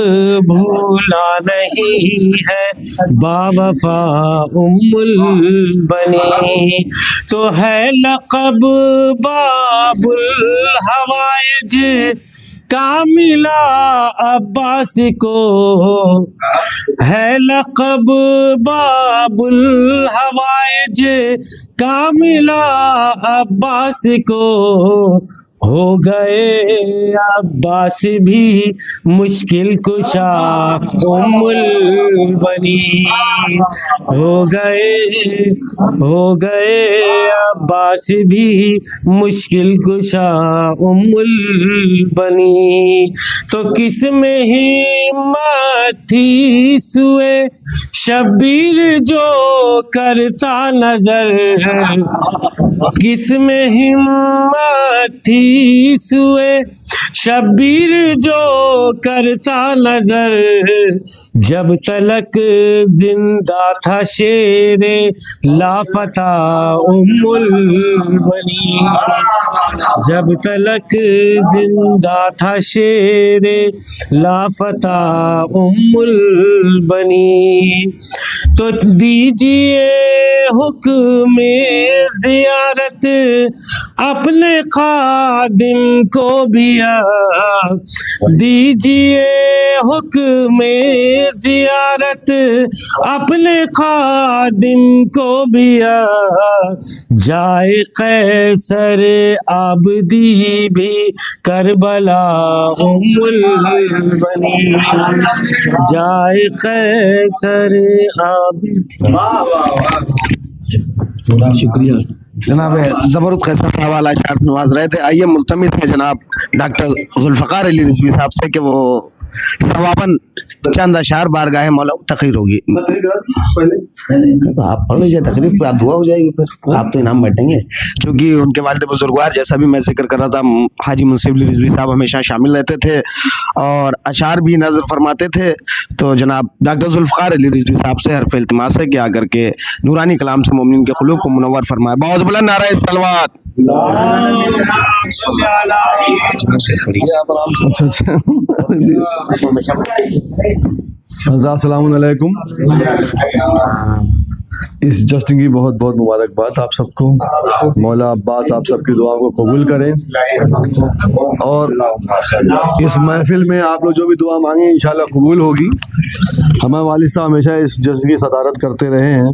भूला नहीं है बावफा उम्मुल बनी, तो है लक़ब बाबुल हवाइज का मिला अब्बास को, है लक़ब बाबुल हवाइज का मिला अब्बास को, हो गए अब्बास भी मुश्किल कुशा उम्मुल बनी, हो गए अब्बास भी मुश्किल कुशा उम्मुल बनी। तो किस में हिम्मत थी सुए शब्बीर जो करता नजर, किस में हिम्मत थी सुए शब्बीर जो करता नजर, जब तलक जिंदा था शेरे लापता उम्मुल बनी, जब तलक जिंदा था शेरे लापता उम्मुल बनी। तो दीजिए हुक्म ज़ियारत अपने खादिम को भी, दीजिए हुक्म ज़ियारत अपने खादिम को भी, जाए कैसर आबदी भी करबला उम्मुल बनी, जाए कैसर आबदी। शुक्रिया जनाब। ज़बरदस्त कैसर साहब आला शार से नवाज रहे थे। आइए मुल्तमिस है जनाब डॉक्टर जुल्फ़कार अली रिजवी साहब से कि वो सवाबन चंद अशार बारगाह मौला तकरीर होगी। तो आप पढ़ लीजिए तकरीर पे, दुआ हो जाएगी, फिर आप तो इनाम बैठेंगे। क्योंकि उनके वालिद बुजुर्गवार जैसा भी मैं जिक्र कर रहा था, हाजी मुंसिफ अली रिजवी साहब हमेशा शामिल रहते थे और अशार भी नजर फरमाते थे। तो जनाब डॉक्टर जुल्फ़कार अली रिजवी साहब से हरफ इल्तिमास है कि आकर के नूरानी कलाम से मोमिन के क़ुलूब को मुनव्वर फरमाए। बहुत बुलंद नारा सलवात। अस्सलाम वालेकुम। इस जश्न की बहुत बहुत मुबारकबाद आप सबको। मौला अब्बास आप सबकी दुआ को कबूल करें और इस महफिल में आप लोग जो भी दुआ मांगे इंशाल्लाह कबूल होगी। हमारे वालिद साहब हमेशा इस जश्न की सदारत करते रहे हैं,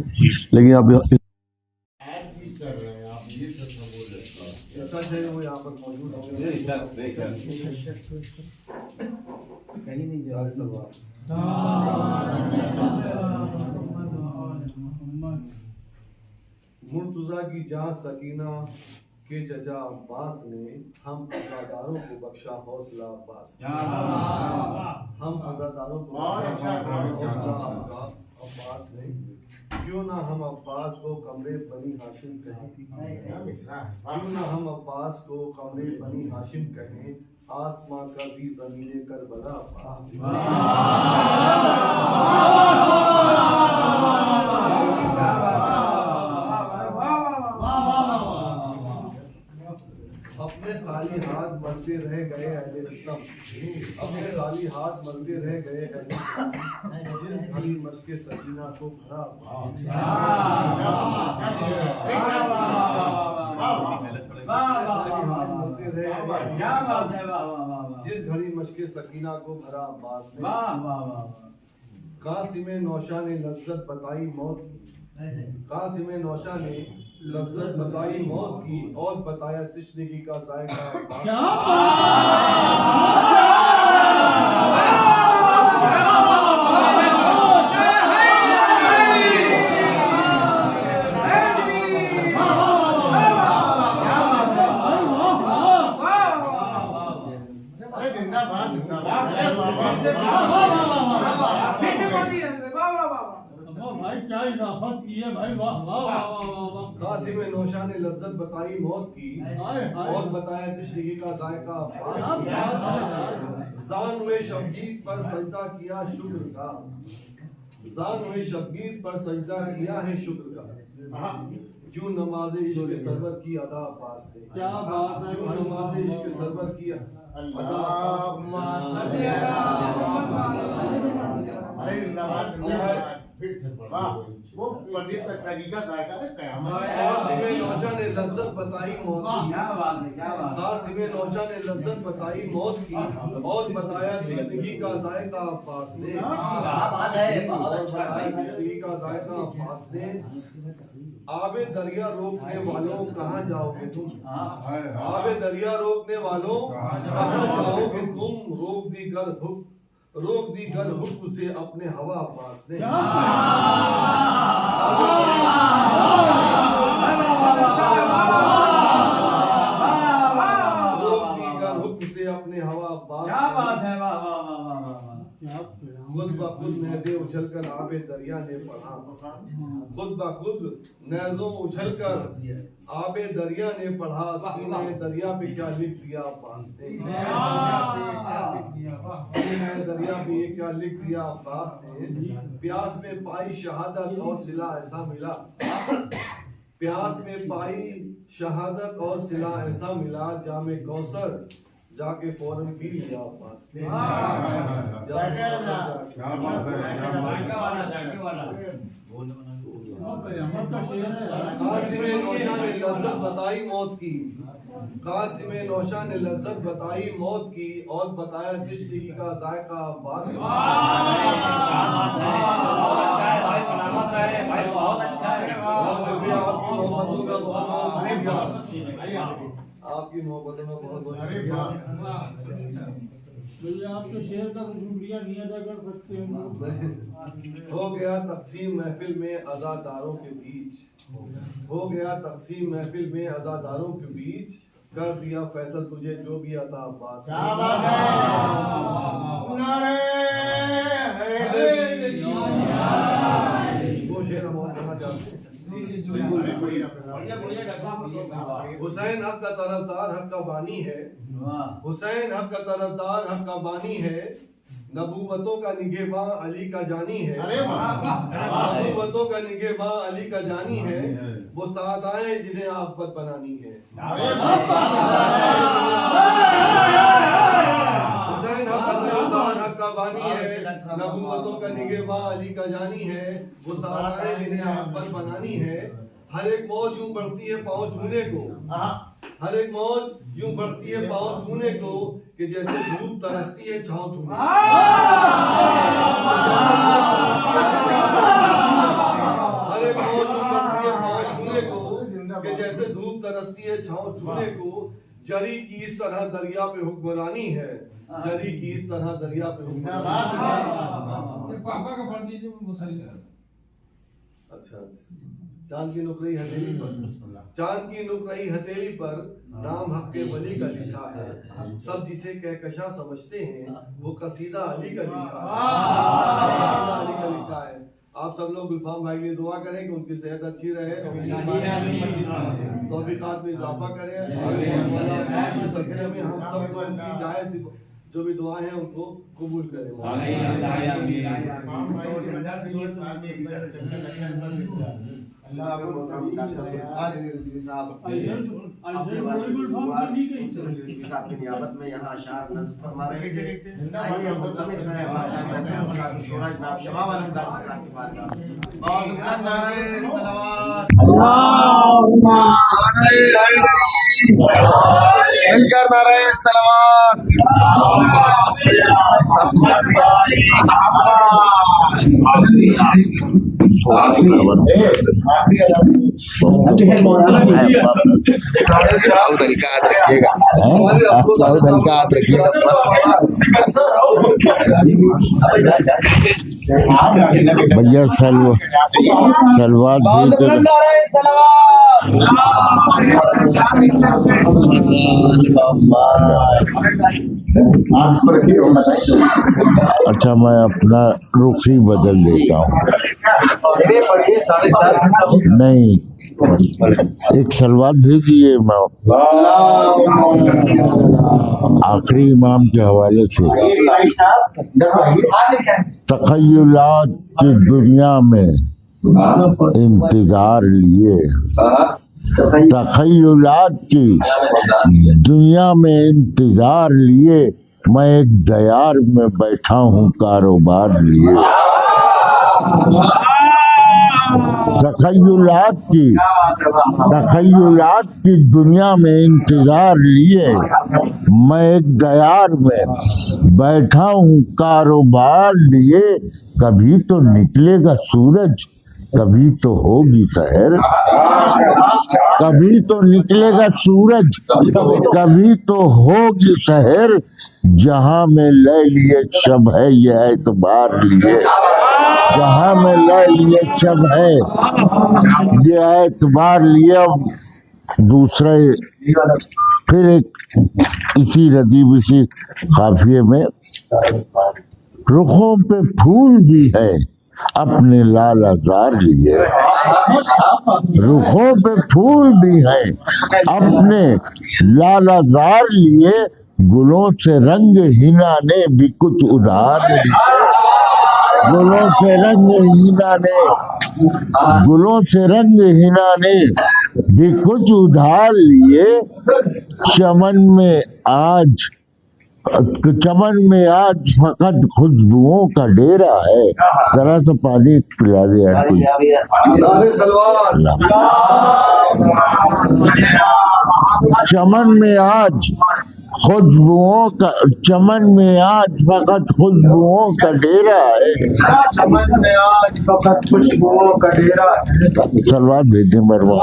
लेकिन अब मुर्तजा की जहाँ सकीना के चचा अब्बास ने हम अज़ादारों को बख्शा हौसला अब्बास, हम अज़ादारों को बख्शा हौसला अब्बास ने, क्यों ना हम अब्बास को कमरे बनी हाशिम कहें, क्यों ना हम अब्बास को कमरे बनी हाशिम कहें, आसमां का भी ज़मीने करबला अब्बास। अपने खाली हाथ मलते रह गए अहले इस्लाम, अपने खाली हाथ मलते रह गए अहले इस्लाम, जिस घड़ी मशक़े सकीना को भरा जिस घड़ी मशक़े सकीना को भरा अब्बास ने, कासिम नौशा ने लज्जत बताई मौत की, कासिम नौशा ने लज्जत बताई मौत की और बताया तशनगी का जायका। कासिम नौशा ने लज्जत बताई मौत की और बताया तशरीही का जायका। जान हुए शबगीर पर सजदा किया शुक्र का, जान हुए शबगीर पर सजदा किया है शुक्र का। क्यों नमाज़े इश्क सरवर की अदा पास है, क्यों नमाज़े इश्क सरवर की अदा। कासिम नौशा ने लज्जत बताई मौत की, कासिम नौशा ने लज्जत बताई मौत की और बताया जिंदगी का जायका अब्बास ने, जिंदगी का जायका अब्बास ने। आबे दरिया रोकने वालों कहाँ जाओगे तुम, आबे दरिया रोकने वालों कहाँ जाओगे तुम। रोक दी गर हुक्म से अपने हवा पास ने। रोक दी गर हुक्म से अपने हवा पास। क्या बात है, वाह वाह वाह वाह। खुद ब खुद नहज़े उछलकर आबे दरिया ने पढ़ा, खुद ब खुद नहज़ों उछलकर आबे दरिया ने पढ़ा। सीने दरिया पे क्या लिख दिया अब्बास ने, सीने दरिया पे ये क्या लिख दिया अब्बास ने। प्यास में पाई शहादत और सिला ऐसा मिला, प्यास में पाई शहादत और सिला ऐसा मिला। जामे कौसर जाके फौरन पी लिया अब्बास ने। कासिम नौशा ने लज्जत बताई मौत की, कासिम नौशा ने लज्जत बताई मौत की और बताया तशरीही का जायका अब्बास। बहुत शुक्रिया, आपकी मोहब्बतों का बहुत शुक्रिया, आपकी मोहब्बतों में बहुत बहुत शुक्रिया। आपके शेर का शुक्रिया नहीं अदा कर सकते हम। हो गया तकसीम महफिल में अज़ादारों के बीच, हो गया तकसीम महफिल में अज़ादारों के बीच। कर दिया फैसल तुझे जो भी अता अब्बास। क्या बात है। वो शेर हम और कहना चाहते हैं। हुसैन हक का तरफदार हक का बानी है, हुसैन हक का तरफदार हक का बानी है। नबूवतों का निगहबां अली का जानी है, नबूवतों का निगहबां अली का जानी है। वो साथ आए जिन्हें आफत बनानी है। हुसैन हक का तरफदार हक का बानी है, नबूवतों का निगहबां अली का जानी है। वो साथ आए जिन्हें आफत बनानी है। हर एक मौज यूं बढ़ती है पाँव छूने को, हर एक मौज यूं बढ़ती है पाँव छूने को कि जैसे धूप तरसती है छाँव छूने। हर एक मौज यूं बढ़ती है पाँव छूने को कि जैसे धूप तरसती है छाँव छूने को। जरी की इस तरह दरिया पे हुक्मरानी है, जरी की इस तरह दरिया पे हुक्मरानी। पापा का पढ़ दीजिए। अच्छा, चांद की नुकरई हथेली पर, चांद की नुकरई हथेली पर नाम हक के वली का लिखा है। सब जिसे कहकशा समझते हैं वो कसीदा अली का लिखा है, कसीदा अली का लिखा है। आप सब लोग गुलफाम भाई के लिए दुआ करें कि उनकी सेहत अच्छी रहे, तौफीकात में इजाफा करें। हम सब को उनकी जायज़ जो भी दुआ है उनको कबूल करें। साहब की नियाबत में यहाँ अशार नज़्म फरमा रहे थे। आइए हम मुल्तमिस हैं हमारे शोरा जनाब शबाब आलम दादी साहब की बारगाह में। बहुत शुक्रिया। नारे सलावत, मिलकर नारे सलावत। बहुत हल्का हाथ रखिएगा, बहुत हल्का हाथ रखिएगा। भैया सलवार भेज दे। अच्छा, मैं अपना रुख ही बदल देता हूँ। नहीं, एक सलवार भेजिए आखिरी इमाम के हवाले से। तखय्युलात की दुनिया में इंतजार लिए, तखय्युलात की दुनिया में इंतजार लिए, मैं एक दयार में बैठा हूँ कारोबार लिए। तखय्युलात की दुनिया में इंतजार लिए, मैं एक दयार में बैठा हूँ कारोबार लिए। कभी तो निकलेगा सूरज, कभी तो होगी सहर, कभी तो निकलेगा सूरज, कभी तो होगी सहर। जहाँ में ले लिए शब है ये एतबार लिए, जहाँ में ले लिए शब है ये एतबार लिए। अब दूसरे फिर एक इसी रदीब इसी काफिये में, रुखों पे फूल भी है अपने लाल आजार लिए, रुखों पे फूल भी है अपने लाल आजार लिए। गुलों से रंग हिना ने भी कुछ उधार लिए, गुलों से रंग हिना ने, गुलों से रंग हिना ने भी कुछ उधार लिए। चमन में आज फकत खुशबुओं का डेरा है। जरा सा पानी पिला दे यार कोई। चमन में आज खुशबुओं का, चमन में आज फकत खुशबुओं का डेरा है। चमन में आज फकत खुशबुओं का डेरा। सलवार भेजे मरवा।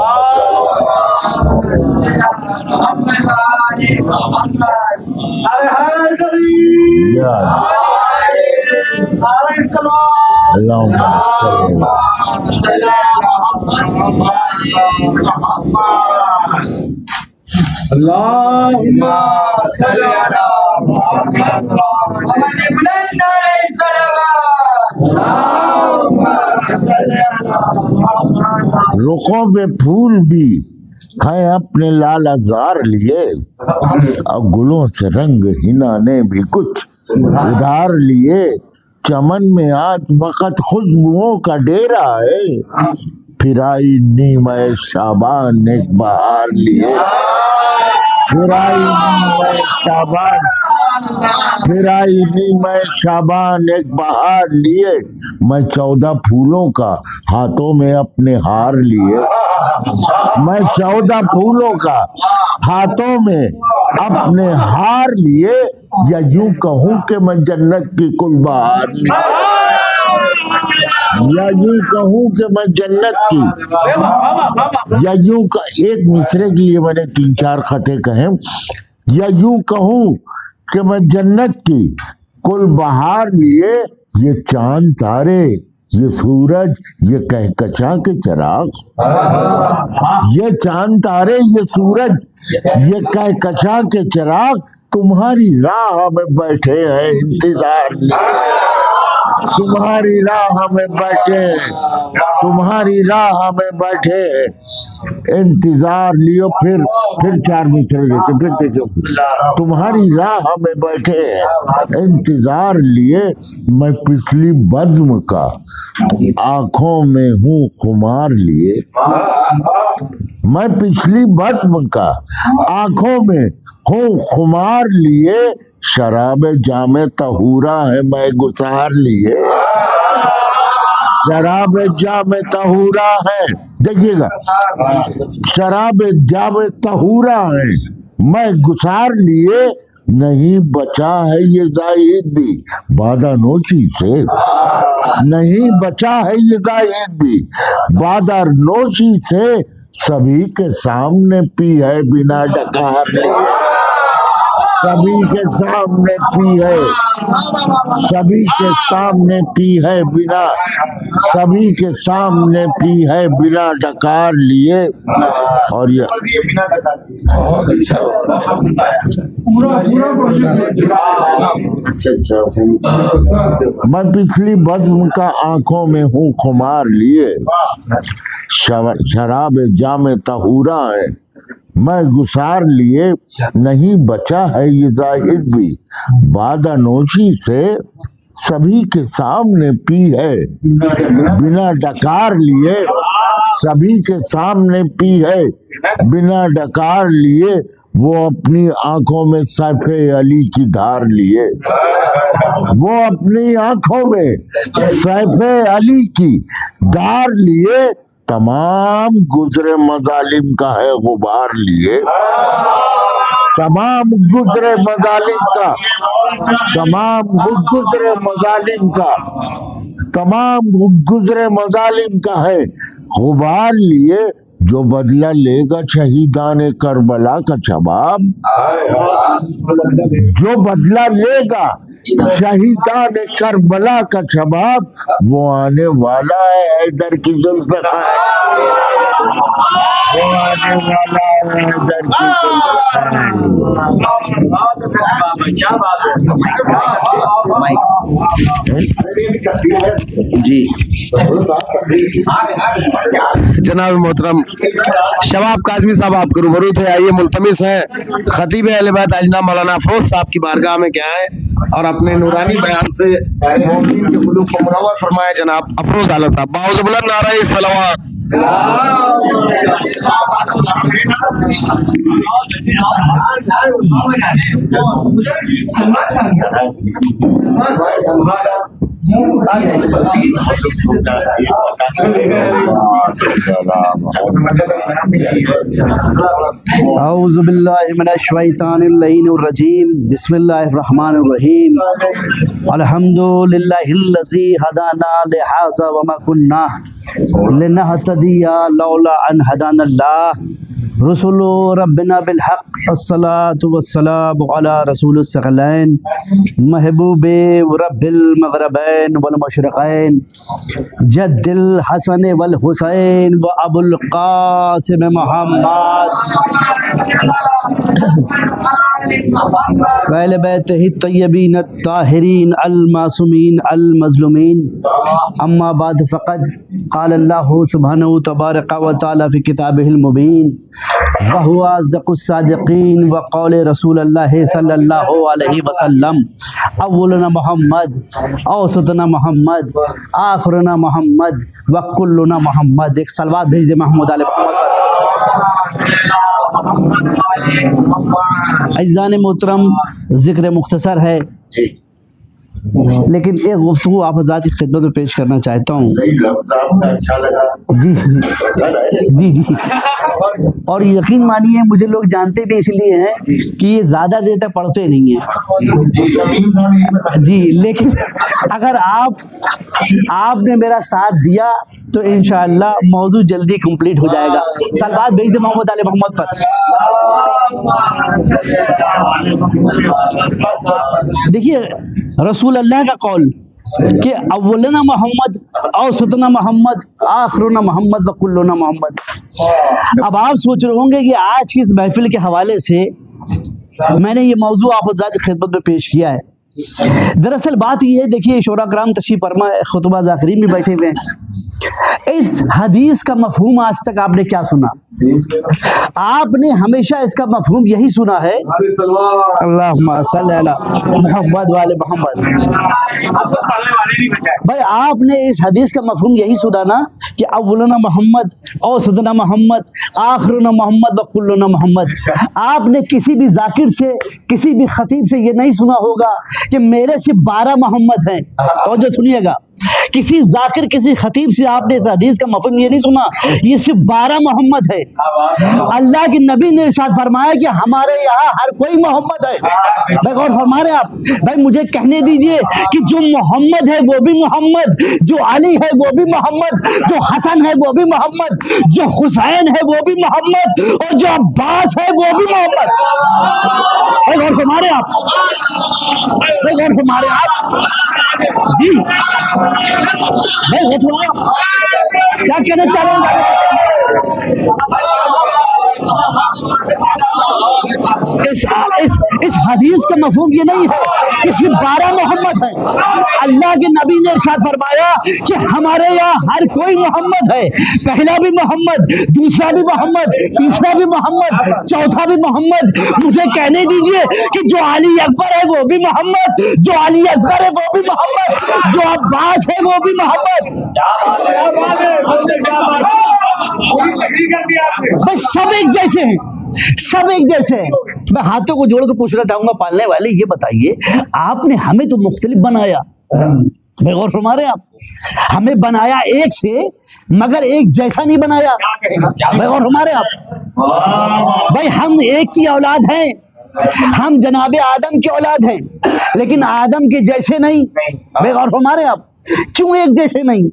रुखों पे फूल भी है अपने लाल आजार लिए, और गुलों से रंग हिना ने भी कुछ उधार लिए। चमन में आज वक़्त खुशबुओं का डेरा है, फिर आई नीम शाबान एक बहार लिए, फिर आई नीम शाबान एक बहार लिए। मैं 14 फूलों का हाथों में अपने हार लिए, मैं 14 फूलों का हाथों में अपने हार लिए। या यूं कहूं कि मैं जन्नत की कुल बहार लिए, या यूं कहूं कि मैं जन्नत की, या यूं का एक मिसरे के लिए मैंने 3-4 खते कहे। या यूं कहूं कि मैं जन्नत की कुल बहार लिए। ये चांद तारे, ये सूरज, ये कहकशां के चिराग, ये चांद तारे, ये सूरज, ये कहकशां के चिराग तुम्हारी राह में बैठे हैं इंतजार लिए, तुम्हारी राह में बैठे, तुम्हारी राह में बैठे इंतजार लियो। फिर 4 मिसरे देखे, फिर देखो, तुम्हारी राह में बैठे इंतजार लिए। मैं पिछली बज़्म का आंखों में हूँ खुमार लिए, मैं पिछली बज़्म का आंखों में हूँ खुमार लिए। शराब जामे तहूरा है मैं गुसार लिए, शराब जामे तहूरा है, देखिएगा, शराब जामे तहूरा है मैं गुसार लिए नहीं बचा है ये जाहिद भी बादा नोशी से, नहीं बचा है ये जाहिद भी बादा नोशी से, सभी के सामने पी है बिना डकार लिए, सभी के सामने पी है, सभी के सामने पी है बिना, सभी के सामने पी है बिना डकार लिए। और ये मैं पिछली बज़्म का आंखों में हूँ खुमार लिए, शराब जामे तहूरा है मैं गुसार लिए, नहीं बचा है ये जाहिद भी बादा नोशी से, सभी के सामने पी है बिना डकार लिए, सभी के सामने पी है बिना डकार लिए, वो अपनी आंखों में सैफे अली की धार लिए, वो अपनी आंखों में सैफे अली की धार लिए, तमाम गुजरे मजालिम का है गुबार लिए, तमाम गुजरे मजालिम का, तमाम गुजरे मजालिम का, तमाम गुजरे मजालिम का है गुबार लिए, जो बदला लेगा शहीदान करबला का शबाब, जो बदला लेगा शहीदान करबला का शबाब, वो आने वाला है हैदर की जुल्फ़िकार, वो आने वाला है हैदर की जी जनाब मोहतरम शबाब काज़मी साहब आपके रूबरू थे। आइए मुल्तमिस हैं खतीब अहले बैत अजना मौलाना अफरोज साहब की बारगाह में क्या है और अपने नूरानी बयान से मोमिन के कुलूब को मुनव्वर फरमाए जनाब अफरोज आला साहब। बाउज़ बुलंद नारे सलावत। औज़ु बिल्लाहि मिनश शैतानिर रजीम, बिस्मिल्लाहिर रहमानिर रहीम, अल्हम्दुलिल्लाहिल्लज़ी हदाना लिहाज़ा व मा कुन्ना लिनहतदिया लौला अन हदानल्लाह, रसूलु रब्बिना बिल हक़, अस्सलातु वस्सलामु अला रसूलिस सकलैन, महबूबे रब्बिल मग़रबैन वल मशरिक़ैन, जद्दिल हसन वल हुसैन व अबुल क़ासिम मोहम्मद अहले बैतिही तय्यबीन ताहिरीन अल मासूमीन अल मज़लूमीन, अम्मा बाद फ़क़द क़ाल अल्लाहु सुब्हानहु तबारक व तआला फ़ी किताबिहिल मुबीन, व हुवा अस्दक़ुस सादिक़ीन, व क़ौल रसूलुल्लाह सल्लल्लाहु अलैहि वसल्लम, अव्वलुना मोहम्मद, औसतुना मोहम्मद, आखिरुना मोहम्मद, व कुल्लुना मोहम्मद। एक सलवात भेज दे महमूद आले मोहम्मद पर। अज़ीज़ान मोहतरम, ज़िक्र मुख्तसर है लेकिन एक गुफ्तगू आप हज़रात की खिदमत में पेश करना चाहता हूँ। अच्छा लगा जी जी जी, और यकीन मानिए मुझे लोग जानते भी इसलिए हैं कि ये ज़्यादा देर तक पढ़ते नहीं हैं जी, लेकिन अगर आपने मेरा साथ दिया तो इंशाअल्लाह मौजू जल्दी कंप्लीट हो जाएगा। सलवात भेज दे मोहम्मद आले मोहम्मद पर। देखिए रसूल अल्लाह का कौल कि अव्वलना मोहम्मद, औसतना मोहम्मद, आखिरुना मोहम्मद व कुल्लुना मोहम्मद। अब आप सोच रहे होंगे कि आज की इस महफिल के हवाले से मैंने ये मौजू आप हज़रात की खिदमत में पेश किया है। दरअसल बात ये है, देखिए शोरा कराम तशरीफ फरमा, खुतबा ज़ाकिरीन भी बैठे हुए हैं। इस हदीस का मफहूम आज तक आपने क्या सुना? आपने हमेशा इसका मफहूम यही सुना है, अल्लाहुम्मा सल्ली अला मुहम्मद वाले मोहम्मद। भाई आपने इस हदीस का मफहूम यही सुना ना कि अव्वलुना मोहम्मद, औसतुना मोहम्मद, आखिरुना मोहम्मद व कुल्लुना मोहम्मद। आपने किसी भी जाकिर से, किसी भी खतीब से ये नहीं सुना होगा कि मेरे सिर्फ 12 मोहम्मद हैं। तो जो सुनिएगा, किसी जाकिर, किसी खतीब से आपने इस हदीस का मफहूम ये नहीं सुना ये सिर्फ 12 मोहम्मद है। अल्लाह के नबी ने इरशाद फरमाया कि हमारे यहाँ हर कोई मोहम्मद है। भाई गौर फरमा रहे आप? भाई मुझे कहने दीजिए कि जो मोहम्मद है वो भी मोहम्मद, जो अली है वो भी मोहम्मद, जो हसन है वो भी मोहम्मद, जो हुसैन है वो भी मोहम्मद, और जो अब्बास है वो भी मोहम्मद। भाई गौर फरमा रहे आप? भाई गौर फरमा रहे आप? जी भाई गौर फरमा रहे आप? क्या कहना चाह रहे हैं? इस हदीस का मफहूम ये नहीं है कि सिर्फ 12 मोहम्मद है। अल्लाह के नबी ने इरशाद फरमाया कि हमारे यहाँ हर कोई मोहम्मद है। पहला भी मोहम्मद, दूसरा भी मोहम्मद, तीसरा भी मोहम्मद, चौथा भी मोहम्मद। मुझे कहने दीजिए कि जो अली अकबर है वो भी मोहम्मद, जो अली असगर है वो भी मोहम्मद, जो अब्बास है वो भी मोहम्मद। भाई सब एक जैसे हैं, सब एक जैसे हैं। मैं हाथों को जोड़ के पूछना चाहूंगा पालने वाले, ये बताइए आपने हमें तो मुख्तलिफ बनाया। भाई गौर फरमा रहे हैं आप? हमें बनाया एक से, मगर एक जैसा नहीं बनाया। भाई गौर फरमा रहे हैं आप? भाई हम एक की औलाद हैं, हम जनाबे आदम की औलाद हैं, लेकिन आदम के जैसे नहीं। भाई गौर फरमा रहे हैं आप? क्यों एक जैसे नहीं?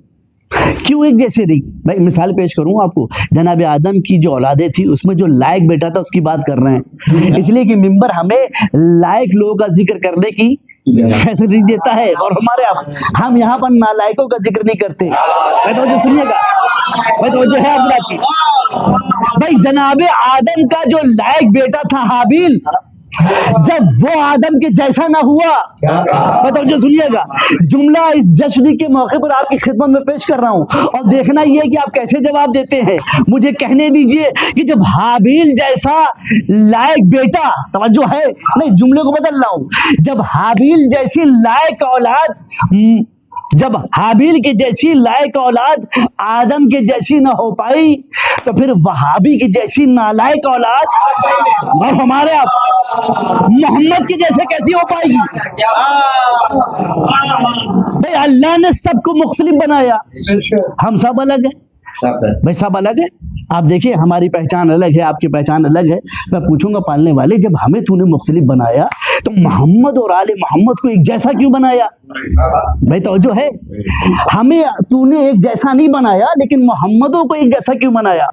क्यों एक जैसे नहीं? भाई मिसाल पेश करूं आपको, जनाब आदम की जो औलादे थी उसमें जो लायक बेटा था उसकी बात कर रहे हैं, इसलिए कि मिंबर हमें लायक लोगों का जिक्र करने की फैसिलिटी देता है। और हमारे हम यहाँ पर नालायकों का जिक्र नहीं करते। भाई तो जो सुनिएगा, भाई तो जो है आपकी, भाई जनाब आदम का जो लायक बेटा था हाबिल, जब वो आदम के जैसा ना हुआ, बताओ जो सुनिएगा, जुमला इस जश्न के मौके पर आपकी खिदमत में पेश कर रहा हूं और देखना ये कि आप कैसे जवाब देते हैं। मुझे कहने दीजिए कि जब हाबिल जैसा लायक बेटा, तवज्जो है, नहीं जुमले को बदल रहा हूं, जब हाबिल जैसी लायक औलाद, जब हाबिल के जैसी लायक औलाद आदम के जैसी ना हो पाई, तो फिर वहाबी की जैसी नालायक औलाद और हमारे आप मोहम्मद के जैसे कैसी हो पाएगी? भाई अल्लाह ने सबको मुख्तलिफ बनाया, हम सब अलग है। भाई सब अलग है। आप देखिए हमारी पहचान अलग है, आपकी पहचान अलग है। मैं पूछूंगा पालने वाले, जब हमें तूने मुख्तलिफ बनाया तो मोहम्मद और आले मोहम्मद को एक जैसा क्यों बनाया? भाई तो जो है, हमें तूने एक जैसा नहीं बनाया, लेकिन मोहम्मदों को एक जैसा क्यों बनाया?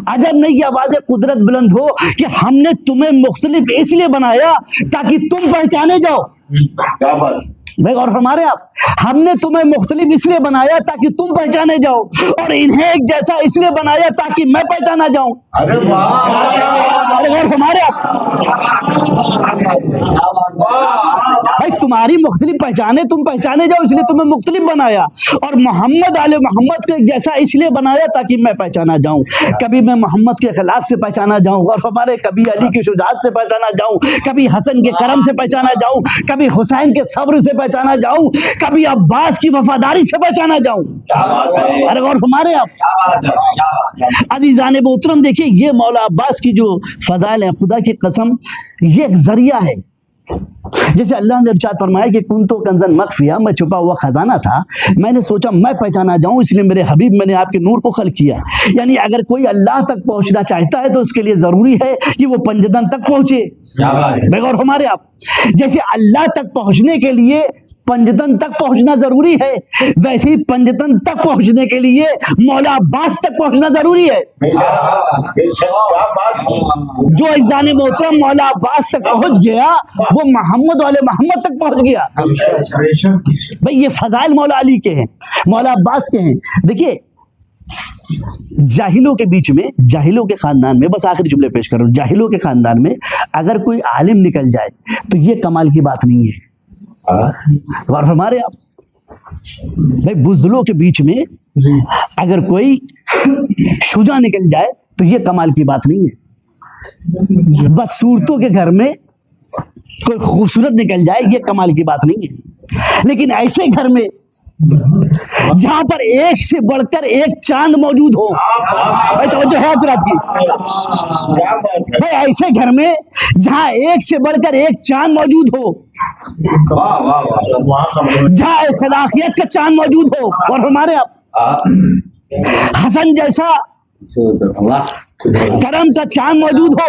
अजब नहीं कि आवाज़ कुदरत बुलंद हो कि हमने तुम्हें मुख्तलिफ इसलिए बनाया ताकि तुम पहचाने जाओ। भाई और हमारे आप, हमने तुम्हें मुख्तलिफ इसलिए बनाया ताकि तुम पहचाने जाओ, और इन्हें एक जैसा इसलिए बनाया ताकि मैं पहचाना जाऊं। अरे और हमारे आप, भाई तुम्हारी मुख्तलिफ पहचाने, तुम पहचाने जाओ इसलिए तुम्हें मुख्तलिफ बनाया, और मोहम्मद आले मोहम्मद को एक जैसा इसलिए बनाया ताकि मैं पहचाना जाऊं। कभी मैं मोहम्मद के अखलाक से पहचाना जाऊं, और हमारे कभी अली की शुजाअत से पहचाना जाऊं, कभी हसन के करम से पहचाना जाऊं, कभी हुसैन के सब्र से पहचाना जाऊं, कभी अब्बास की वफादारी से पहचाना जाऊं। अरे और हमारे आप अजीजान मोहतरम, देखिए ये मौला अब्बास की जो फजाइल है, खुदा की कसम ये एक जरिया है। जैसे अल्लाह ने इरशाद फरमाया कि कुन तो कंजन मख्फिया, मैं छुपा हुआ खजाना था, मैंने सोचा मैं पहचाना जाऊं, इसलिए मेरे हबीब मैंने आपके नूर को खल्क किया। यानी अगर कोई अल्लाह तक पहुंचना चाहता है तो उसके लिए जरूरी है कि वो पंजतन तक पहुंचे। और हमारे आप, जैसे अल्लाह तक पहुंचने के लिए पंजतन तक पहुंचना जरूरी है, वैसे ही पंजतन तक पहुंचने के लिए मौला अब्बास तक पहुंचना जरूरी है। जो इज़ान मोहतरम मौला अब्बास तक पहुंच गया वो मोहम्मद वाले मोहम्मद तक पहुंच गया। भाई ये फजाइल मौला अली के हैं, मौला अब्बास के हैं। देखिए जाहिलों के बीच में, जाहिलों के खानदान में, बस आखिरी जुमले पेश कर रहा हूं, जाहिलों के खानदान में अगर कोई आलिम निकल जाए तो ये कमाल की बात नहीं है। और हमारे आप, भाई बुज़दिलों के बीच में अगर कोई शुजा निकल जाए तो ये कमाल की बात नहीं है। बदसूरतों के घर में कोई खूबसूरत निकल जाए ये कमाल की बात नहीं है। लेकिन ऐसे घर में जहां पर एक से बढ़कर एक चांद मौजूद हो, भाई तो जो है हजरत की, भाई ऐसे घर में जहां एक से बढ़कर एक चांद मौजूद हो, जहां खलाकियत का चांद मौजूद हो, और हमारे आप हसन जैसा करम का चांद मौजूद हो,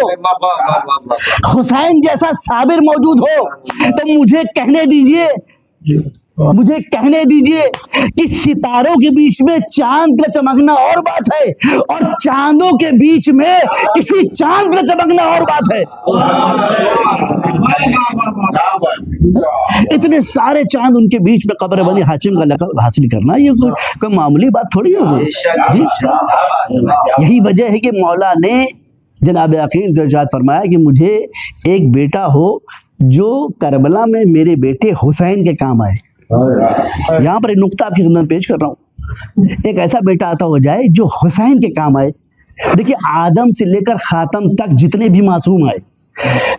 हुसैन जैसा साबिर मौजूद हो, तो मुझे कहने दीजिए कि सितारों के बीच में चांद का चमकना और बात है, और चांदों के बीच में किसी चांद का चमकना और बात है। इतने सारे चांद उनके बीच में कब्र बनी हाशिम का लक़ब हासिल करना ये कोई मामूली बात थोड़ी है जी। यही वजह है कि मौला ने जनाब आखिर तो इरशाद फरमाया कि मुझे एक बेटा हो जो करबला में मेरे बेटे हुसैन के काम आए। यहाँ पर एक नुक्ता आपकी खिदमत में पेश कर रहा हूँ, एक ऐसा बेटा आता हो जाए जो हुसैन के काम आए। देखिए, आदम से लेकर खातम तक जितने भी मासूम आए,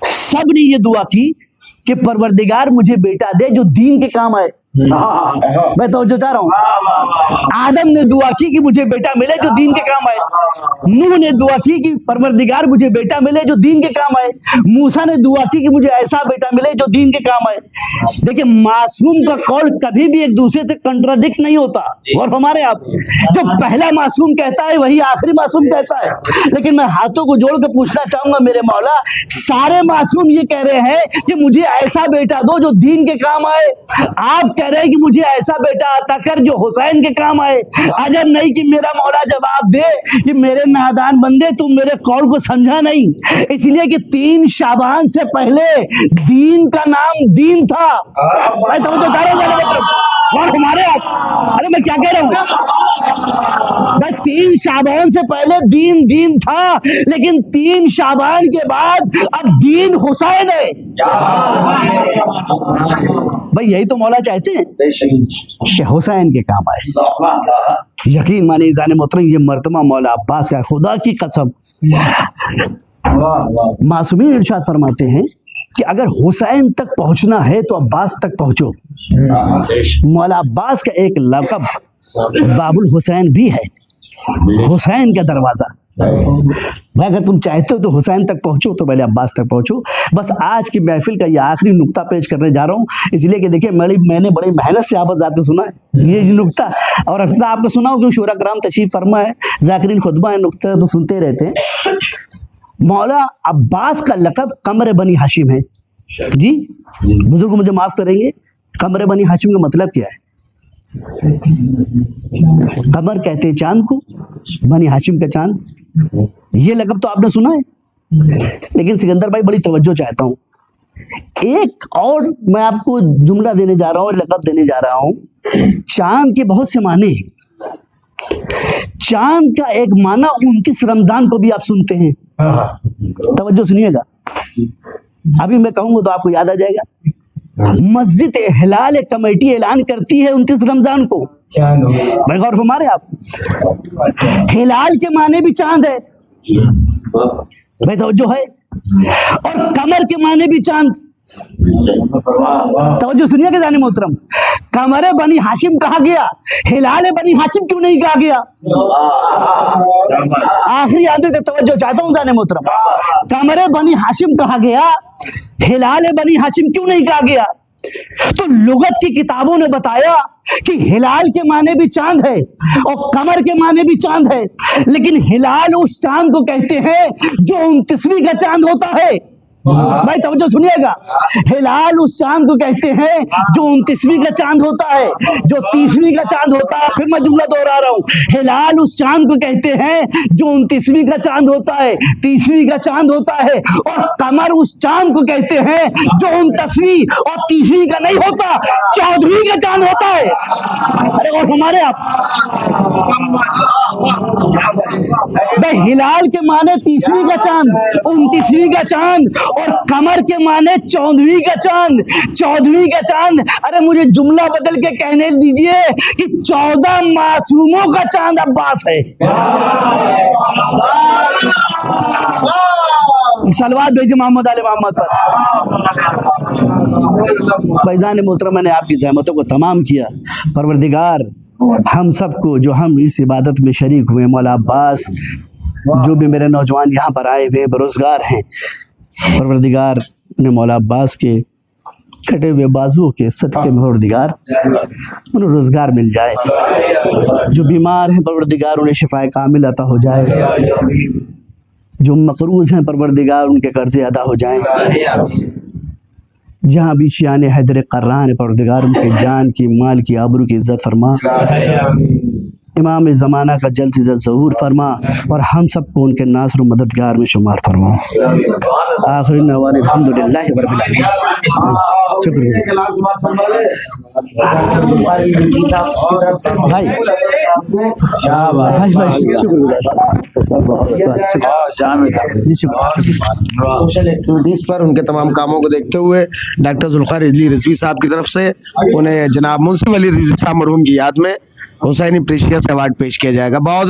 सब ने ये दुआ की कि परवरदिगार मुझे बेटा दे जो दीन के काम आए। मैं तो जो चाह रहा हूँ, आदम ने दुआ की कि मुझे बेटा मिले जो दीन के काम आए, नूह ने दुआ की कि परवरदिगार मुझे बेटा मिले जो दीन के काम आए, मूसा ने दुआ की कि मुझे ऐसा बेटा मिले जो दीन के काम आए। देखिए, मासूम का कौल कभी भी एक दूसरे से कंट्राडिक्ट नहीं होता, और हमारे आप जो पहला मासूम कहता है वही आखिरी मासूम कहता है। लेकिन मैं हाथों को जोड़ के पूछना चाहूंगा, मेरे मौला, सारे मासूम ये कह रहे हैं कि मुझे ऐसा बेटा दो जो दीन के काम आए, आप कह रहे हैं कि मुझे ऐसा बेटा अता कर जो हुसैन के काम आए। अजब नहीं कि मेरा मौला जवाब दे कि मेरे नादान बंदे तुम मेरे कौल को समझा नहीं, इसलिए कि 3 शाबान से पहले दीन का नाम दीन था। मैं तो और हमारे आप, अरे मैं क्या कह रहा हूँ भाई, 3 शाबान से पहले दीन था, लेकिन 3 शाबान के बाद अब दीन हुसैन है। भाई यही तो मौला चाहते हैं कि हुसैन के काम आए। यकीन माने जाने मोहतरम, ये मर्तबा मौला अब्बास का, खुदा की कसम, मासूमीन इरशाद फरमाते हैं कि अगर हुसैन तक पहुंचना है तो अब्बास तक पहुंचो। मौला अब्बास का एक लक़ब बाबुल हुसैन भी है, हुसैन का दरवाजा। भाई अगर तुम चाहते हो तो हुसैन तक पहुंचो तो पहले अब्बास तक पहुंचो। बस आज की महफिल का ये आखिरी नुक्ता पेश करने जा रहा हूँ, इसलिए कि देखिए मैंने बड़ी मेहनत से आपको सुना है ये नुक्ता, और अक्सर आपको सुना हो कि शूरा कराम तशरीफ फरमा है, ज़ाकिरीन खुतबा है, नुक्ता तो सुनते रहते हैं। मौला अब्बास का लक़ब कमर बनी हाशिम है जी। बुजुर्ग मुझे माफ करेंगे, कमर बनी हाशिम का मतलब क्या है? कमर कहते हैं चांद को, बनी हाशिम का चांद, ये लक़ब तो आपने सुना है। लेकिन सिकंदर भाई बड़ी तवज्जो चाहता हूँ, एक और मैं आपको जुमला देने जा रहा हूँ, लक़ब देने जा रहा हूँ। चांद के बहुत से माने हैं। चांद का एक माना 29 रमजान को भी आप सुनते हैं, तवज्जो सुनिएगा, अभी मैं कहूंगा तो आपको याद आ जाएगा। मस्जिद हिलाल कमेटी ऐलान करती है 29 रमजान को, भाई गौर हमारे आप, हिलाल के माने भी चांद है भाई, तवज्जो है, और कमर के माने भी चांद। तवज्जो सुनिए कि जाने मोहतरम, कमरे बनी हाशिम कहा गया, हिलाल बनी हाशिम क्यों नहीं कहा गया? आखिरी आदमी तक तवज्जो चाहता हूं जाने मोहतरम, कमरे बनी हाशिम कहा गया, हिलाल बनी हाशिम क्यों नहीं कहा गया? तो लुगत की किताबों ने बताया कि हिलाल के माने भी चांद है और कमर के माने भी चांद है, लेकिन हिलाल उस चांद को कहते हैं जो 29वीं का चांद होता है। भाई तवज्जो सुनिएगा, हिलाल उस चांद को कहते हैं जो 29वीं का चांद होता है, जो 30वीं का चांद होता है। फिर मैं जुमला दोहरा रहा हूँ, हिलाल उस चांद को कहते हैं जो 29वीं का चांद होता है, 30वीं का चांद होता है, और कमर उस चांद को कहते हैं जो 29वीं और 30वीं का नहीं होता, 14वीं का चांद होता है। अरे और हमारे आप, भाई हिलाल के माने 30वीं का चांद, 29वीं का चांद, और कमर के माने 14वीं का चांद, 14वीं का चांद। अरे मुझे जुमला बदल के कहने दीजिए कि 14 मासूमों का चांद अब्बास है। सलवात भेजिए मोहम्मद आले मोहम्मद पर। फैजान मोहतरम, मैंने आपकी ज़हमतों को तमाम किया। परवरदिगार हम सबको, जो हम इस इबादत में शरीक हुए, मौला अब्बास, जो भी मेरे नौजवान यहाँ पर आए हुए बेरोजगार हैं, परवरदिगार ने मौला अब्बास के कटे हुए बाजुओं के सदके में परवरदिगार उन्हें रोजगार मिल जाए, जो बीमार हैं परवरदिगार उन्हें शिफाए कामिल अता हो जाए, जो मकरूज हैं परवरदिगार उनके कर्जे अदा हो जाएं, जहाँ भी शियान हैदर कर्रान परवरदिगार उनके जान की, माल की, आबरू की इज्जत फरमा, इमाम ज़माना का जल्द से जल्द ज़हूर फरमा और हम सबको उनके नासर मददगार में शुमार फरमा। आखिरी नवाने अल्हम्दुलिल्लाह रब्बिल आलमीन। शुक्रिया भाई सोशल एक्टिविटीज पर उनके तमाम कामों को देखते हुए डॉक्टर जुल्फ़िकार रिजवी रिजवी साहब की तरफ से उन्हें जनाब मुंसिफ अली रिजवी साहब मरहूम की याद में हुसैनी प्रीशियस अवार्ड पेश किया जाएगा। बहुत